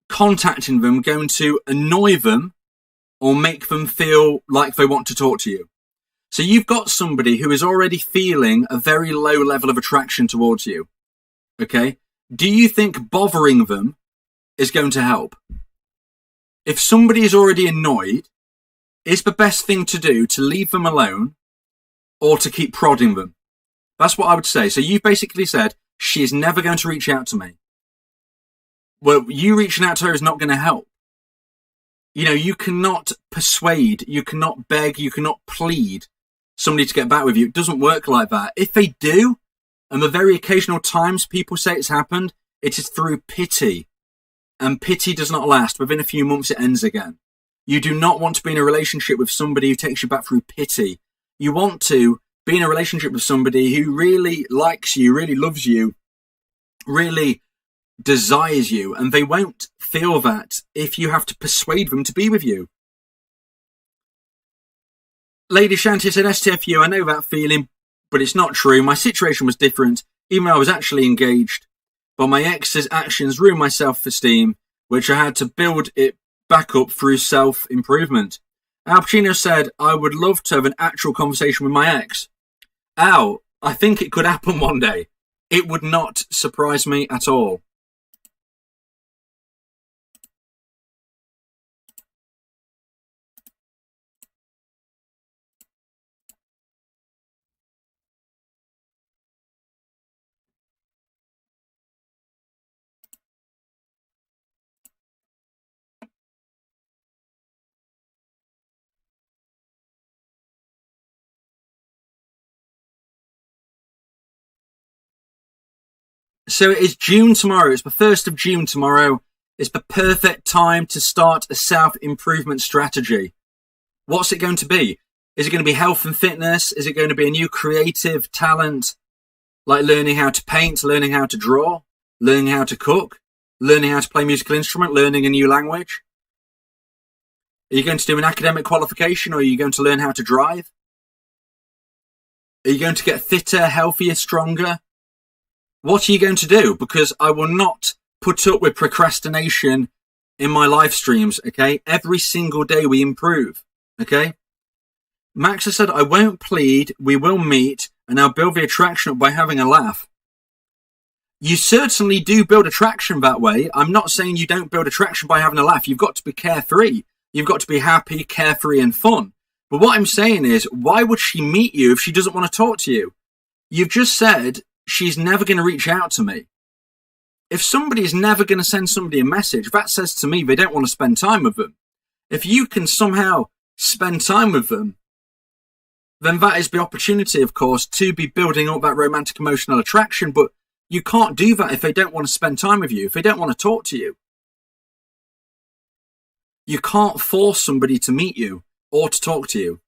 contacting them going to annoy them or make them feel like they want to talk to you? So you've got somebody who is already feeling a very low level of attraction towards you. Okay, do you think bothering them is going to help? If somebody is already annoyed, is the best thing to do to leave them alone or to keep prodding them? That's what I would say. So you've basically said, she is never going to reach out to me. Well, you reaching out to her is not going to help. You know, you cannot persuade, you cannot beg, you cannot plead somebody to get back with you. It doesn't work like that. If they do, and the very occasional times people say it's happened, it is through pity. And pity does not last. Within a few months, it ends again. You do not want to be in a relationship with somebody who takes you back through pity. You want to be in a relationship with somebody who really likes you, really loves you, really desires you. And they won't feel that if you have to persuade them to be with you. Lady Shanty said, STFU, I know that feeling, but it's not true. My situation was different, even though I was actually engaged. but my ex's actions ruined my self-esteem, which I had to build it back up through self-improvement. Al Pacino said, I would love to have an actual conversation with my ex. Al, I think it could happen one day. It would not surprise me at all. So it is June tomorrow. It's the 1st of June tomorrow. It's the perfect time to start a self-improvement strategy. What's it going to be? Is it going to be health and fitness? Is it going to be a new creative talent, like learning how to paint, learning how to draw, learning how to cook, learning how to play a musical instrument, learning a new language? Are you going to do an academic qualification, or are you going to learn how to drive? Are you going to get fitter, healthier, stronger? What are you going to do? Because I will not put up with procrastination in my live streams, okay? Every single day we improve, okay? Max has said, I won't plead, we will meet, and I'll build the attraction up by having a laugh. You certainly do build attraction that way. I'm not saying you don't build attraction by having a laugh. You've got to be carefree. You've got to be happy, carefree, and fun. But what I'm saying is, why would she meet you if she doesn't want to talk to you? You've just said, she's never going to reach out to me. If somebody is never going to send somebody a message, that says to me they don't want to spend time with them. If you can somehow spend time with them, then that is the opportunity, of course, to be building up that romantic emotional attraction. But you can't do that if they don't want to spend time with you, if they don't want to talk to you. You can't force somebody to meet you or to talk to you.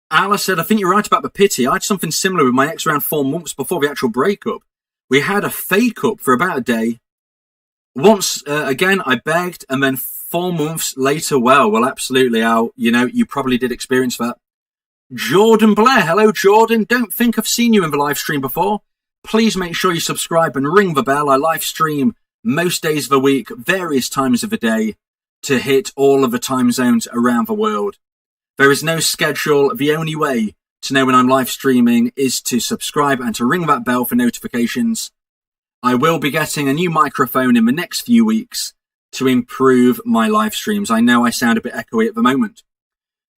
Alice said, I think you're right about the pity. I had something similar with my ex around 4 months before the actual breakup. We had a fake up for about a day. Once, again, I begged, and then 4 months later, well, absolutely, Al, you probably did experience that. Jordan Blair, hello, Jordan. Don't think I've seen you in the live stream before. Please make sure you subscribe and ring the bell. I live stream most days of the week, various times of the day, to hit all of the time zones around the world. There is no schedule. The only way to know when I'm live streaming is to subscribe and to ring that bell for notifications. I will be getting a new microphone in the next few weeks to improve my live streams. I know I sound a bit echoey at the moment.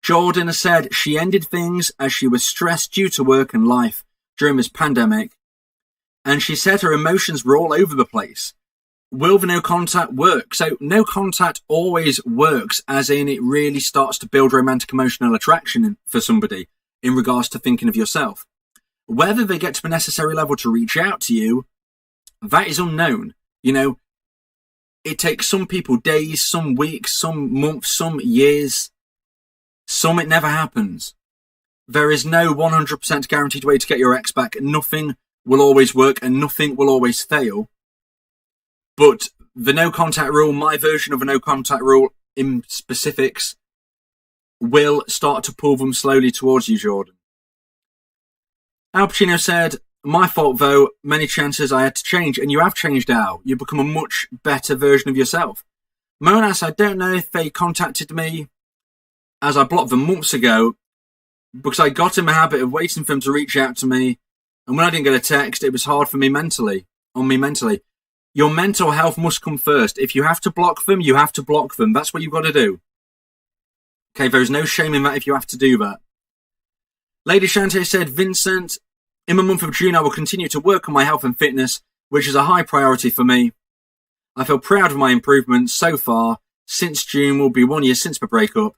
Jordan has said she ended things as she was stressed due to work and life during this pandemic, and she said her emotions were all over the place. Will the no contact work? So no contact always works, as in it really starts to build romantic emotional attraction for somebody in regards to thinking of yourself. Whether they get to the necessary level to reach out to you, that is unknown. It takes some people days, some weeks, some months, some years. Some it never happens. There is no 100% guaranteed way to get your ex back. Nothing will always work and nothing will always fail. But the no contact rule, my version of a no contact rule in specifics, will start to pull them slowly towards you, Jordan. Al Pacino said, my fault though, many chances I had to change, and you have changed, Al. You've become a much better version of yourself. Monas, I don't know if they contacted me, as I blocked them months ago, because I got in the habit of waiting for them to reach out to me, and when I didn't get a text, it was hard for me mentally. Your mental health must come first. If you have to block them, you have to block them. That's what you've got to do. Okay, there's no shame in that if you have to do that. Lady Shante said, Vincent, in the month of June, I will continue to work on my health and fitness, which is a high priority for me. I feel proud of my improvements so far. Since June will be 1 year since the breakup.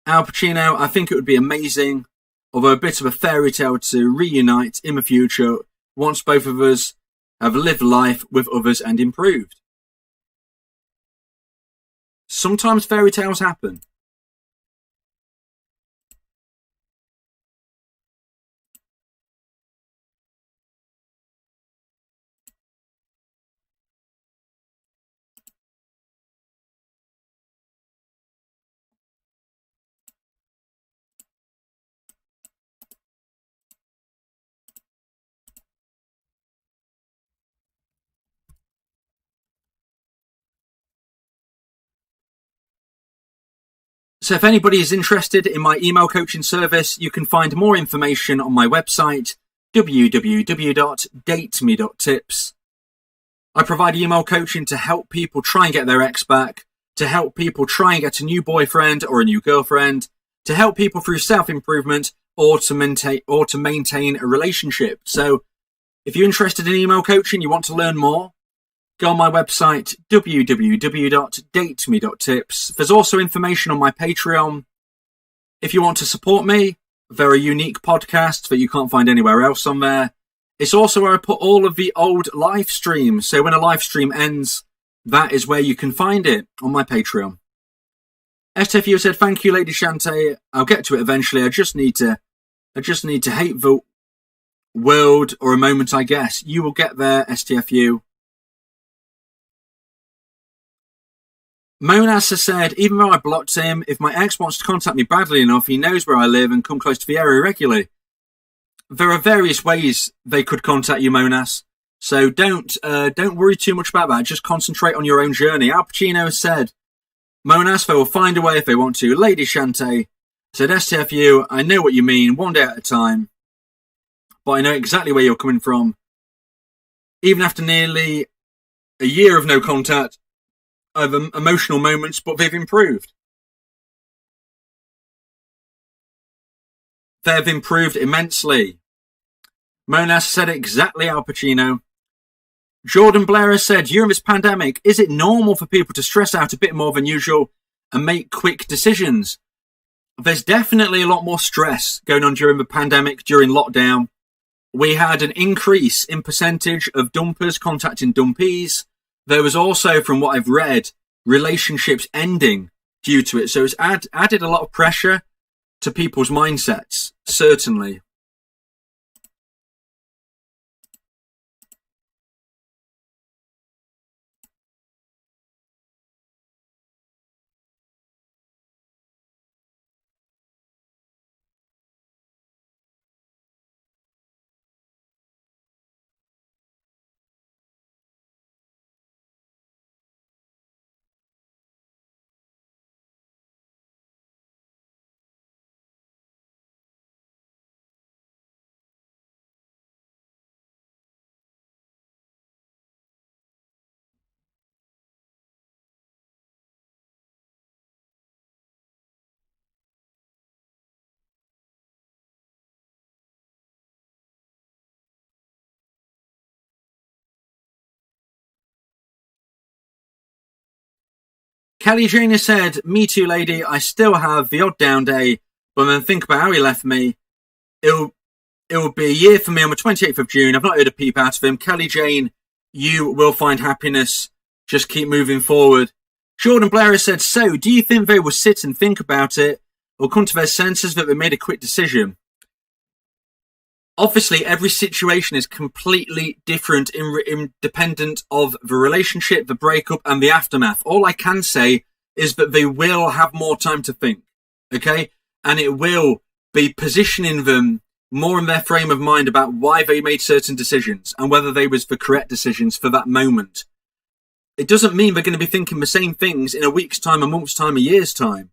Al Pacino, I think it would be amazing, although a bit of a fairy tale, to reunite in the future once both of us have lived life with others and improved. Sometimes fairy tales happen. So if anybody is interested in my email coaching service, you can find more information on my website, www.dateme.tips. I provide email coaching to help people try and get their ex back, to help people try and get a new boyfriend or a new girlfriend, to help people through self-improvement, or to maintain a relationship. So if you're interested in email coaching, you want to learn more, go on my website, www.dateme.tips. There's also information on my Patreon. If you want to support me, a very unique podcast that you can't find anywhere else on there. It's also where I put all of the old live streams. So when a live stream ends, that is where you can find it, on my Patreon. STFU said, thank you, Lady Shante. I'll get to it eventually. I just need to hate the world or a moment, I guess. You will get there, STFU. Monas has said, even though I blocked him, if my ex wants to contact me badly enough, he knows where I live and come close to the area regularly. There are various ways they could contact you, Monas. So don't worry too much about that. Just concentrate on your own journey. Al Pacino has said, Monas, they will find a way if they want to. Lady Shante said, STFU, I know what you mean, one day at a time. But I know exactly where you're coming from. Even after nearly a year of no contact, I have emotional moments, but they've improved. They've improved immensely. Monas said exactly, Al Pacino. Jordan Blair has said, during this pandemic, is it normal for people to stress out a bit more than usual and make quick decisions? There's definitely a lot more stress going on during the pandemic, during lockdown. We had an increase in percentage of dumpers contacting dumpees. There was also, from what I've read, relationships ending due to it. So it's added a lot of pressure to people's mindsets, certainly. Kelly Jr. said, me too, lady. I still have the odd down day, but then think about how he left me. It will be a year for me on the 28th of June. I've not heard a peep out of him. Kelly Jane, you will find happiness. Just keep moving forward. Jordan Blair has said, so do you think they will sit and think about it or come to their senses that they made a quick decision? Obviously, every situation is completely different, independent of the relationship, the breakup, and the aftermath. All I can say is that they will have more time to think, okay? And it will be positioning them more in their frame of mind about why they made certain decisions and whether they was the correct decisions for that moment. It doesn't mean they're going to be thinking the same things in a week's time, a month's time, a year's time.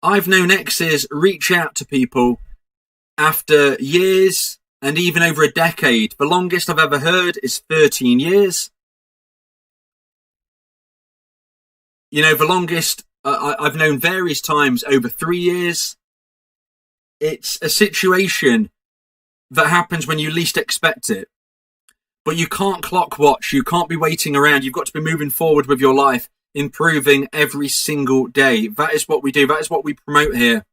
I've known exes reach out to people after years and even over a decade. The longest I've ever heard is 13 years. You know, the longest I've known various times over 3 years. It's a situation that happens when you least expect it. But you can't clock watch. You can't be waiting around. You've got to be moving forward with your life, improving every single day. That is what we do. That is what we promote here.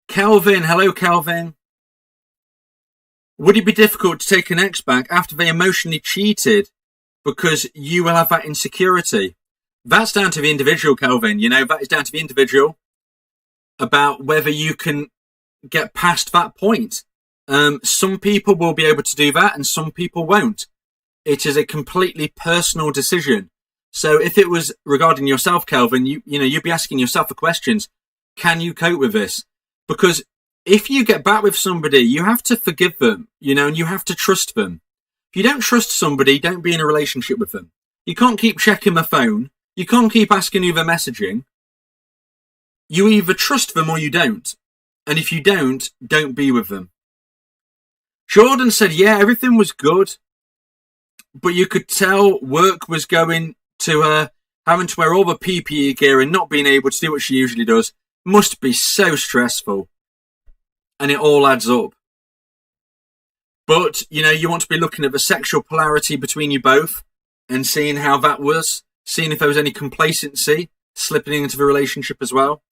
Kelvin, hello, Kelvin. Would it be difficult to take an ex back after they emotionally cheated because you will have that insecurity? That's down to the individual, Kelvin. That is down to the individual about whether you can get past that point. Some people will be able to do that and some people won't. It is a completely personal decision. So if it was regarding yourself, Kelvin, you'd be asking yourself the questions. Can you cope with this? Because if you get back with somebody, you have to forgive them, and you have to trust them. If you don't trust somebody, don't be in a relationship with them. You can't keep checking the phone. You can't keep asking who they're messaging. You either trust them or you don't. And if you don't be with them. Jordan said, yeah, everything was good. But you could tell work was going to her, having to wear all the PPE gear and not being able to do what she usually does. Must be so stressful. And it all adds up. But, you want to be looking at the sexual polarity between you both and seeing how that was, seeing if there was any complacency slipping into the relationship as well.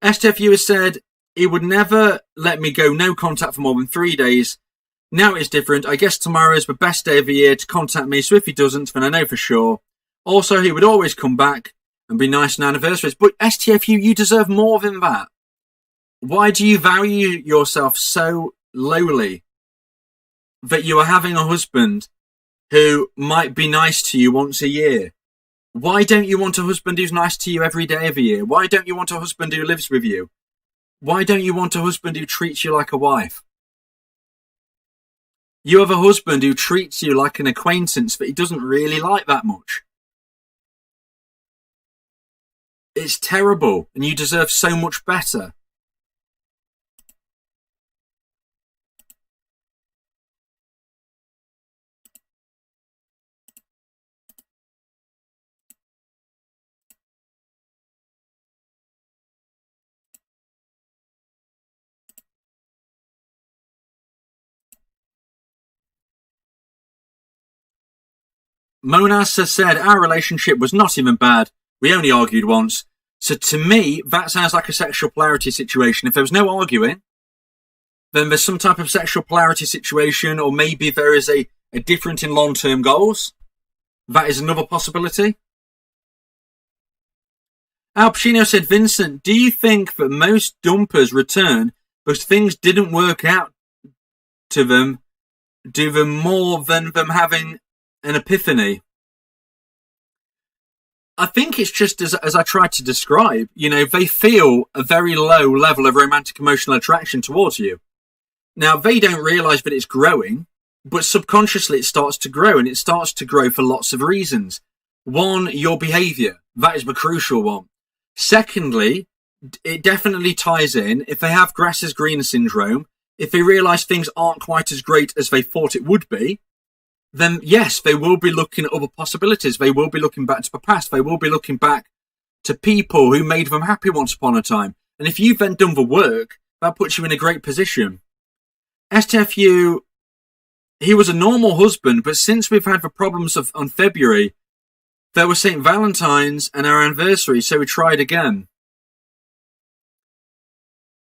STFU has said, he would never let me go no contact for more than 3 days. Now it's different. I guess tomorrow is the best day of the year to contact me, so if he doesn't, then I know for sure. Also, he would always come back and be nice on anniversaries. But STFU, you deserve more than that. Why do you value yourself so lowly that you are having a husband who might be nice to you once a year? Why don't you want a husband who's nice to you every day of the year? Why don't you want a husband who lives with you? Why don't you want a husband who treats you like a wife? You have a husband who treats you like an acquaintance that he doesn't really like that much. It's terrible, and you deserve so much better. Monas has said, our relationship was not even bad. We only argued once. So to me, that sounds like a sexual polarity situation. If there was no arguing, then there's some type of sexual polarity situation, or maybe there is a difference in long-term goals. That is another possibility. Al Pacino said, Vincent, do you think that most dumpers return because things didn't work out to them, do them more than them having an epiphany? I think it's just as I tried to describe, they feel a very low level of romantic emotional attraction towards you. Now, they don't realise that it's growing, but subconsciously it starts to grow, and it starts to grow for lots of reasons. One, your behaviour. That is the crucial one. Secondly, it definitely ties in if they have grass is green syndrome, if they realise things aren't quite as great as they thought it would be, then yes, they will be looking at other possibilities. They will be looking back to the past. They will be looking back to people who made them happy once upon a time. And if you've then done the work, that puts you in a great position. STFU, he was a normal husband, but since we've had the problems on February, there was St. Valentine's and our anniversary, so we tried again.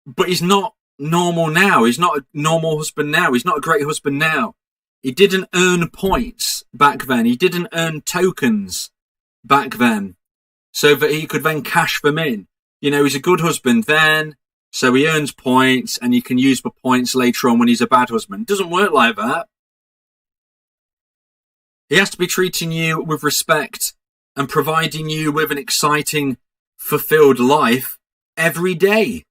But he's not normal now. He's not a normal husband now. He's not a great husband now. He didn't earn points back then. He didn't earn tokens back then so that he could then cash them in. He's a good husband then, so he earns points and you can use the points later on when he's a bad husband. It doesn't work like that. He has to be treating you with respect and providing you with an exciting, fulfilled life every day.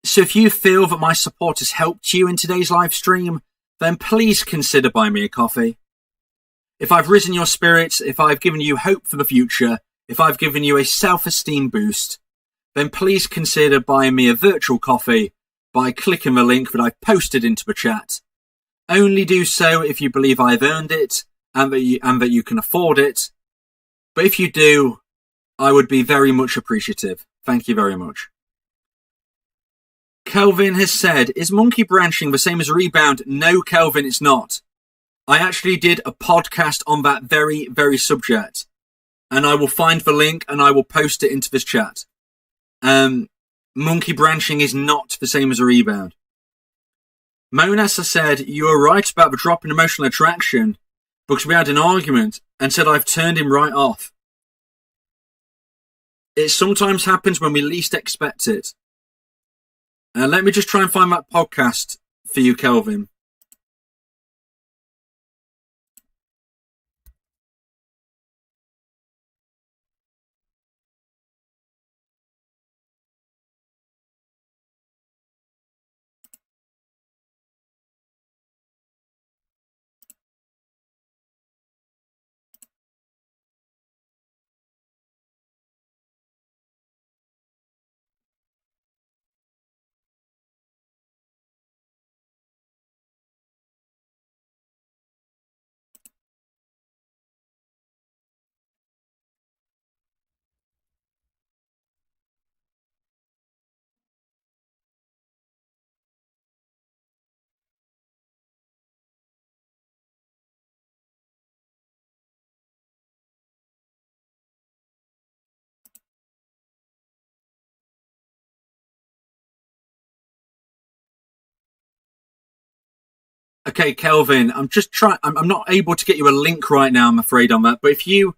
So if you feel that my support has helped you in today's live stream, then please consider buying me a coffee. If I've risen your spirits, if I've given you hope for the future, if I've given you a self-esteem boost, then please consider buying me a virtual coffee by clicking the link that I've posted into the chat. Only do so if you believe I've earned it and that you can afford it. But if you do, I would be very much appreciative. Thank you very much. Kelvin has said, is monkey branching the same as rebound? No, Kelvin, it's not. I actually did a podcast on that very, very subject, and I will find the link and I will post it into this chat. Monkey branching is not the same as a rebound. Monessa said, you are right about the drop in emotional attraction because we had an argument and said I've turned him right off. It sometimes happens when we least expect it. Let me just try and find that podcast for you, Kelvin. Okay, Kelvin, I'm not able to get you a link right now, I'm afraid, on that. But if you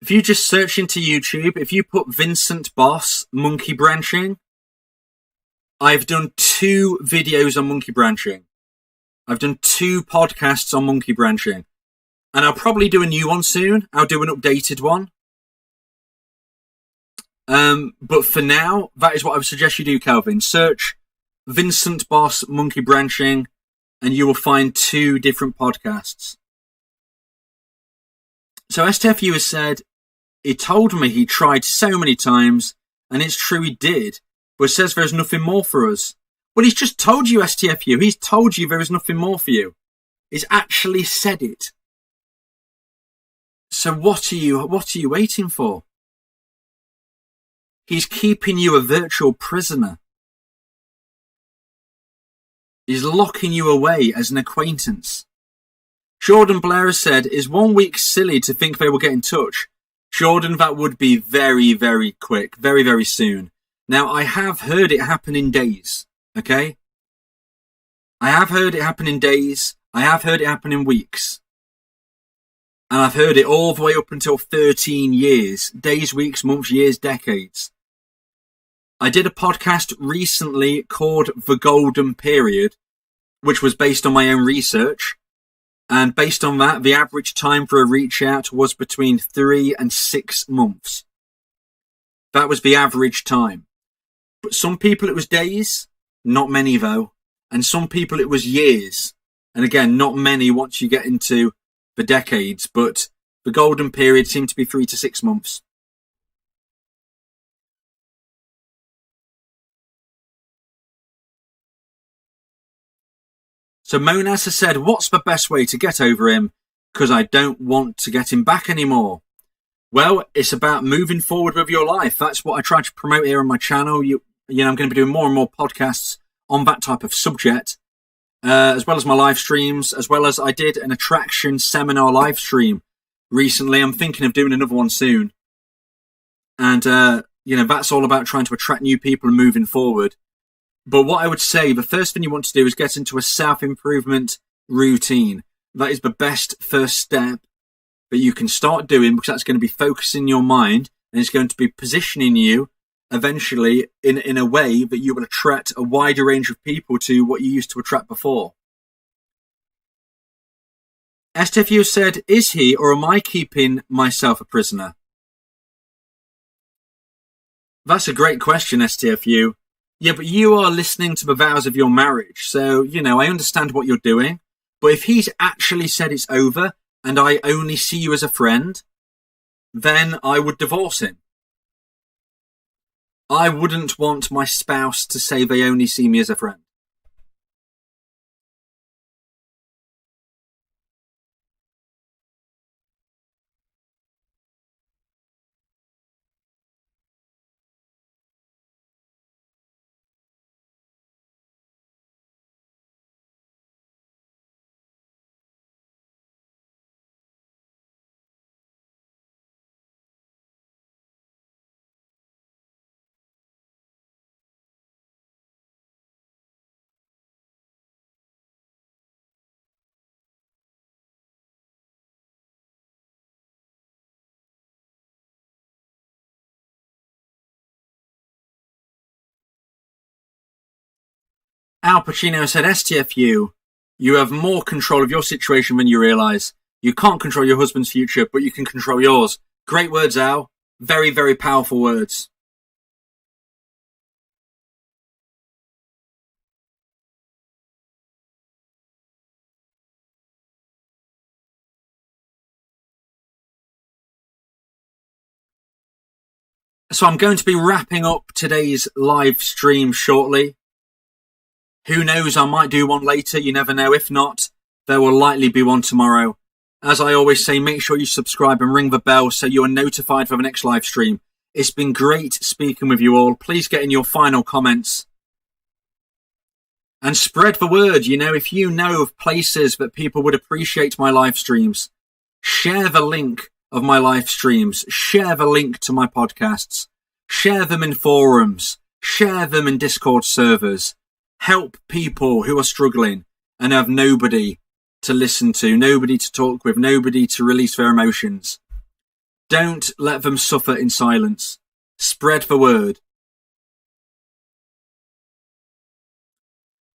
just search into YouTube, if you put Vincent Boss monkey branching, I've done 2 videos on monkey branching. I've done 2 podcasts on monkey branching. And I'll probably do a new one soon. I'll do an updated one. But for now, that is what I would suggest you do, Kelvin. Search Vincent Boss monkey branching, and you will find 2 different podcasts. So STFU has said, he told me he tried so many times, and it's true he did, but says there's nothing more for us. Well, he's just told you, STFU. He's told you there is nothing more for you. He's actually said it. So what are you waiting for? He's keeping you a virtual prisoner. He's locking you away as an acquaintance. Jordan Blair said, is 1 week silly to think they will get in touch? Jordan, that would be very, very quick, very, very soon. Now, I have heard it happen in days, okay? I have heard it happen in days. I have heard it happen in weeks. And I've heard it all the way up until 13 years. Days, weeks, months, years, decades. I did a podcast recently called The Golden Period, which was based on my own research. And based on that, the average time for a reach out was between 3 and 6 months. That was the average time. But some people it was days, not many though. And some people it was years. And again, not many once you get into the decades, but the golden period seemed to be 3 to 6 months. So Monas has said, what's the best way to get over him? Because I don't want to get him back anymore. Well, it's about moving forward with your life. That's what I try to promote here on my channel. I'm going to be doing more and more podcasts on that type of subject, as well as my live streams, as well as I did an attraction seminar live stream recently. I'm thinking of doing another one soon. And, that's all about trying to attract new people and moving forward. But what I would say, the first thing you want to do is get into a self-improvement routine. That is the best first step that you can start doing, because that's going to be focusing your mind and it's going to be positioning you eventually in a way that you will attract a wider range of people to what you used to attract before. STFU said, is he or am I keeping myself a prisoner? That's a great question, STFU. Yeah, but you are listening to the vows of your marriage. So, I understand what you're doing. But if he's actually said it's over and I only see you as a friend, then I would divorce him. I wouldn't want my spouse to say they only see me as a friend. Al Pacino said, STFU, you have more control of your situation than you realise. You can't control your husband's future, but you can control yours. Great words, Al. Very, very powerful words. So I'm going to be wrapping up today's live stream shortly. Who knows, I might do one later, you never know. If not, there will likely be one tomorrow. As I always say, make sure you subscribe and ring the bell so you are notified for the next live stream. It's been great speaking with you all. Please get in your final comments. And spread the word. You know, if you know of places that people would appreciate my live streams, share the link of my live streams. Share the link to my podcasts. Share them in forums. Share them in Discord servers. Help people who are struggling and have nobody to listen to, nobody to talk with, nobody to release their emotions. Don't let them suffer in silence. Spread the word.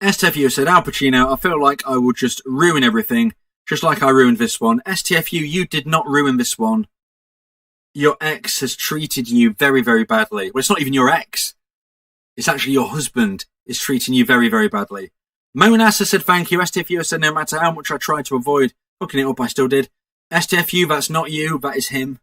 STFU said, Al Pacino, I feel like I will just ruin everything, just like I ruined this one. STFU, you did not ruin this one. Your ex has treated you very, very badly. Well, it's not even your ex. It's actually your husband is treating you very, very badly. Monasa said, thank you. STFU said, no matter how much I tried to avoid hooking it up, I still did. STFU, that's not you, that is him.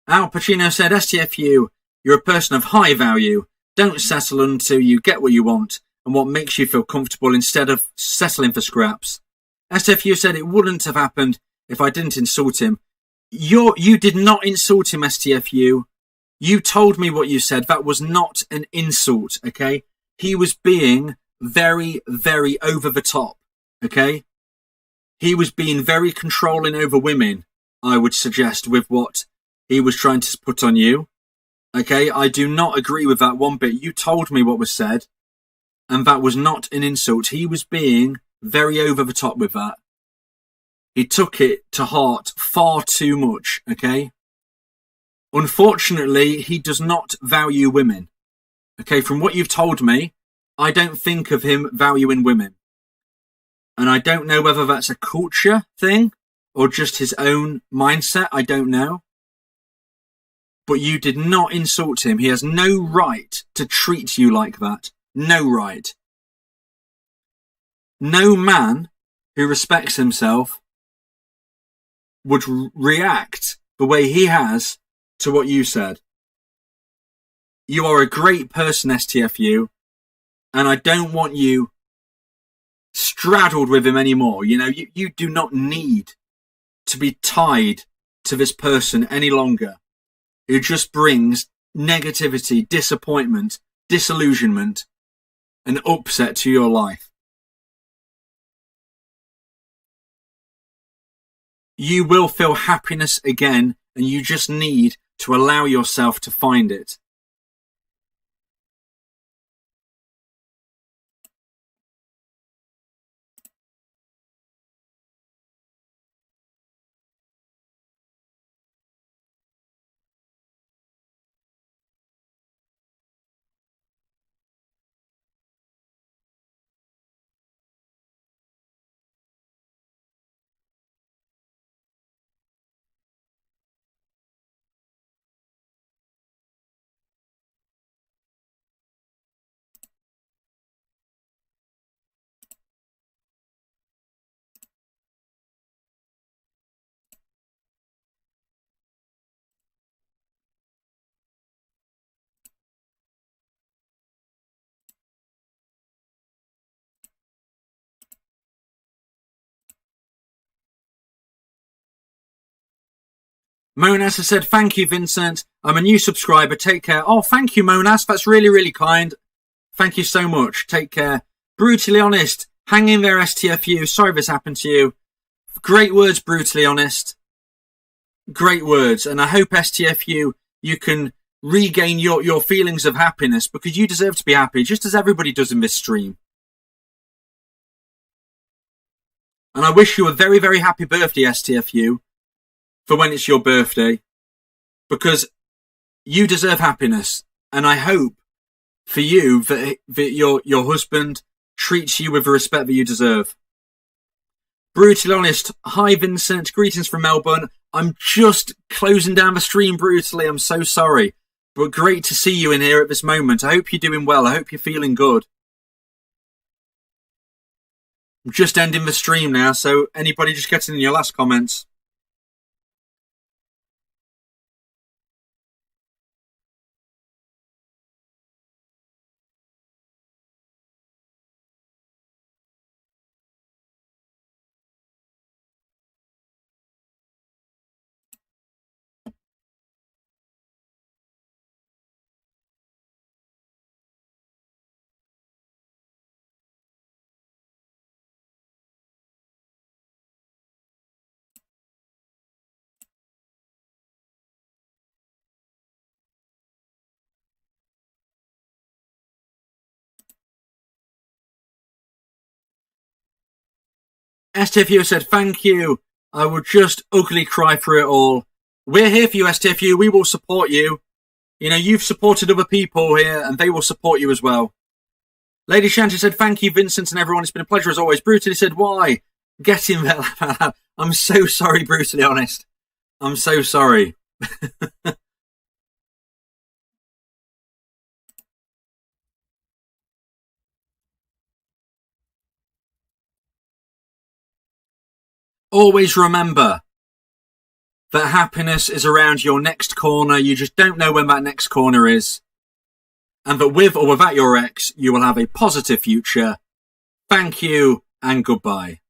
Al Pacino said, STFU, you're a person of high value. Don't settle until you get what you want and what makes you feel comfortable instead of settling for scraps. STFU said it wouldn't have happened if I didn't insult him. You did not insult him, STFU. You told me what you said. That was not an insult, okay? He was being very, very over the top, okay? He was being very controlling over women, I would suggest, with what he was trying to put on you. Okay, I do not agree with that one bit. You told me what was said, and that was not an insult. He was being very over the top with that. He took it to heart far too much, okay? Unfortunately, he does not value women. Okay, from what you've told me, I don't think of him valuing women. And I don't know whether that's a culture thing or just his own mindset. I don't know. But you did not insult him. He has no right to treat you like that. No right. No man who respects himself would react the way he has to what you said. You are a great person, STFU, and I don't want you straddled with him anymore. You know, you do not need to be tied to this person any longer. It just brings negativity, disappointment, disillusionment, and upset to your life. You will feel happiness again, and you just need to allow yourself to find it. Monas has said, thank you, Vincent. I'm a new subscriber. Take care. Oh, thank you, Monas. That's really, really kind. Thank you so much. Take care. Brutally honest. Hang in there, STFU. Sorry this happened to you. Great words, brutally honest. Great words. And I hope, STFU, you can regain your feelings of happiness, because you deserve to be happy, just as everybody does in this stream. And I wish you a very, very happy birthday, STFU, for when it's your birthday, because you deserve happiness. And I hope for you that your husband treats you with the respect that you deserve. Brutally honest. Hi, Vincent. Greetings from Melbourne. I'm just closing down the stream brutally. I'm so sorry. But great to see you in here at this moment. I hope you're doing well. I hope you're feeling good. I'm just ending the stream now, so anybody just getting in your last comments. STFU said, thank you. I would just ugly cry through it all. We're here for you, STFU. We will support you. You know, you've supported other people here, and they will support you as well. Lady Shanty said, thank you, Vincent and everyone. It's been a pleasure as always. Brutally said, why? Get in there. I'm so sorry, brutally honest. I'm so sorry. Always remember that happiness is around your next corner. You just don't know when that next corner is. And that with or without your ex, you will have a positive future. Thank you and goodbye.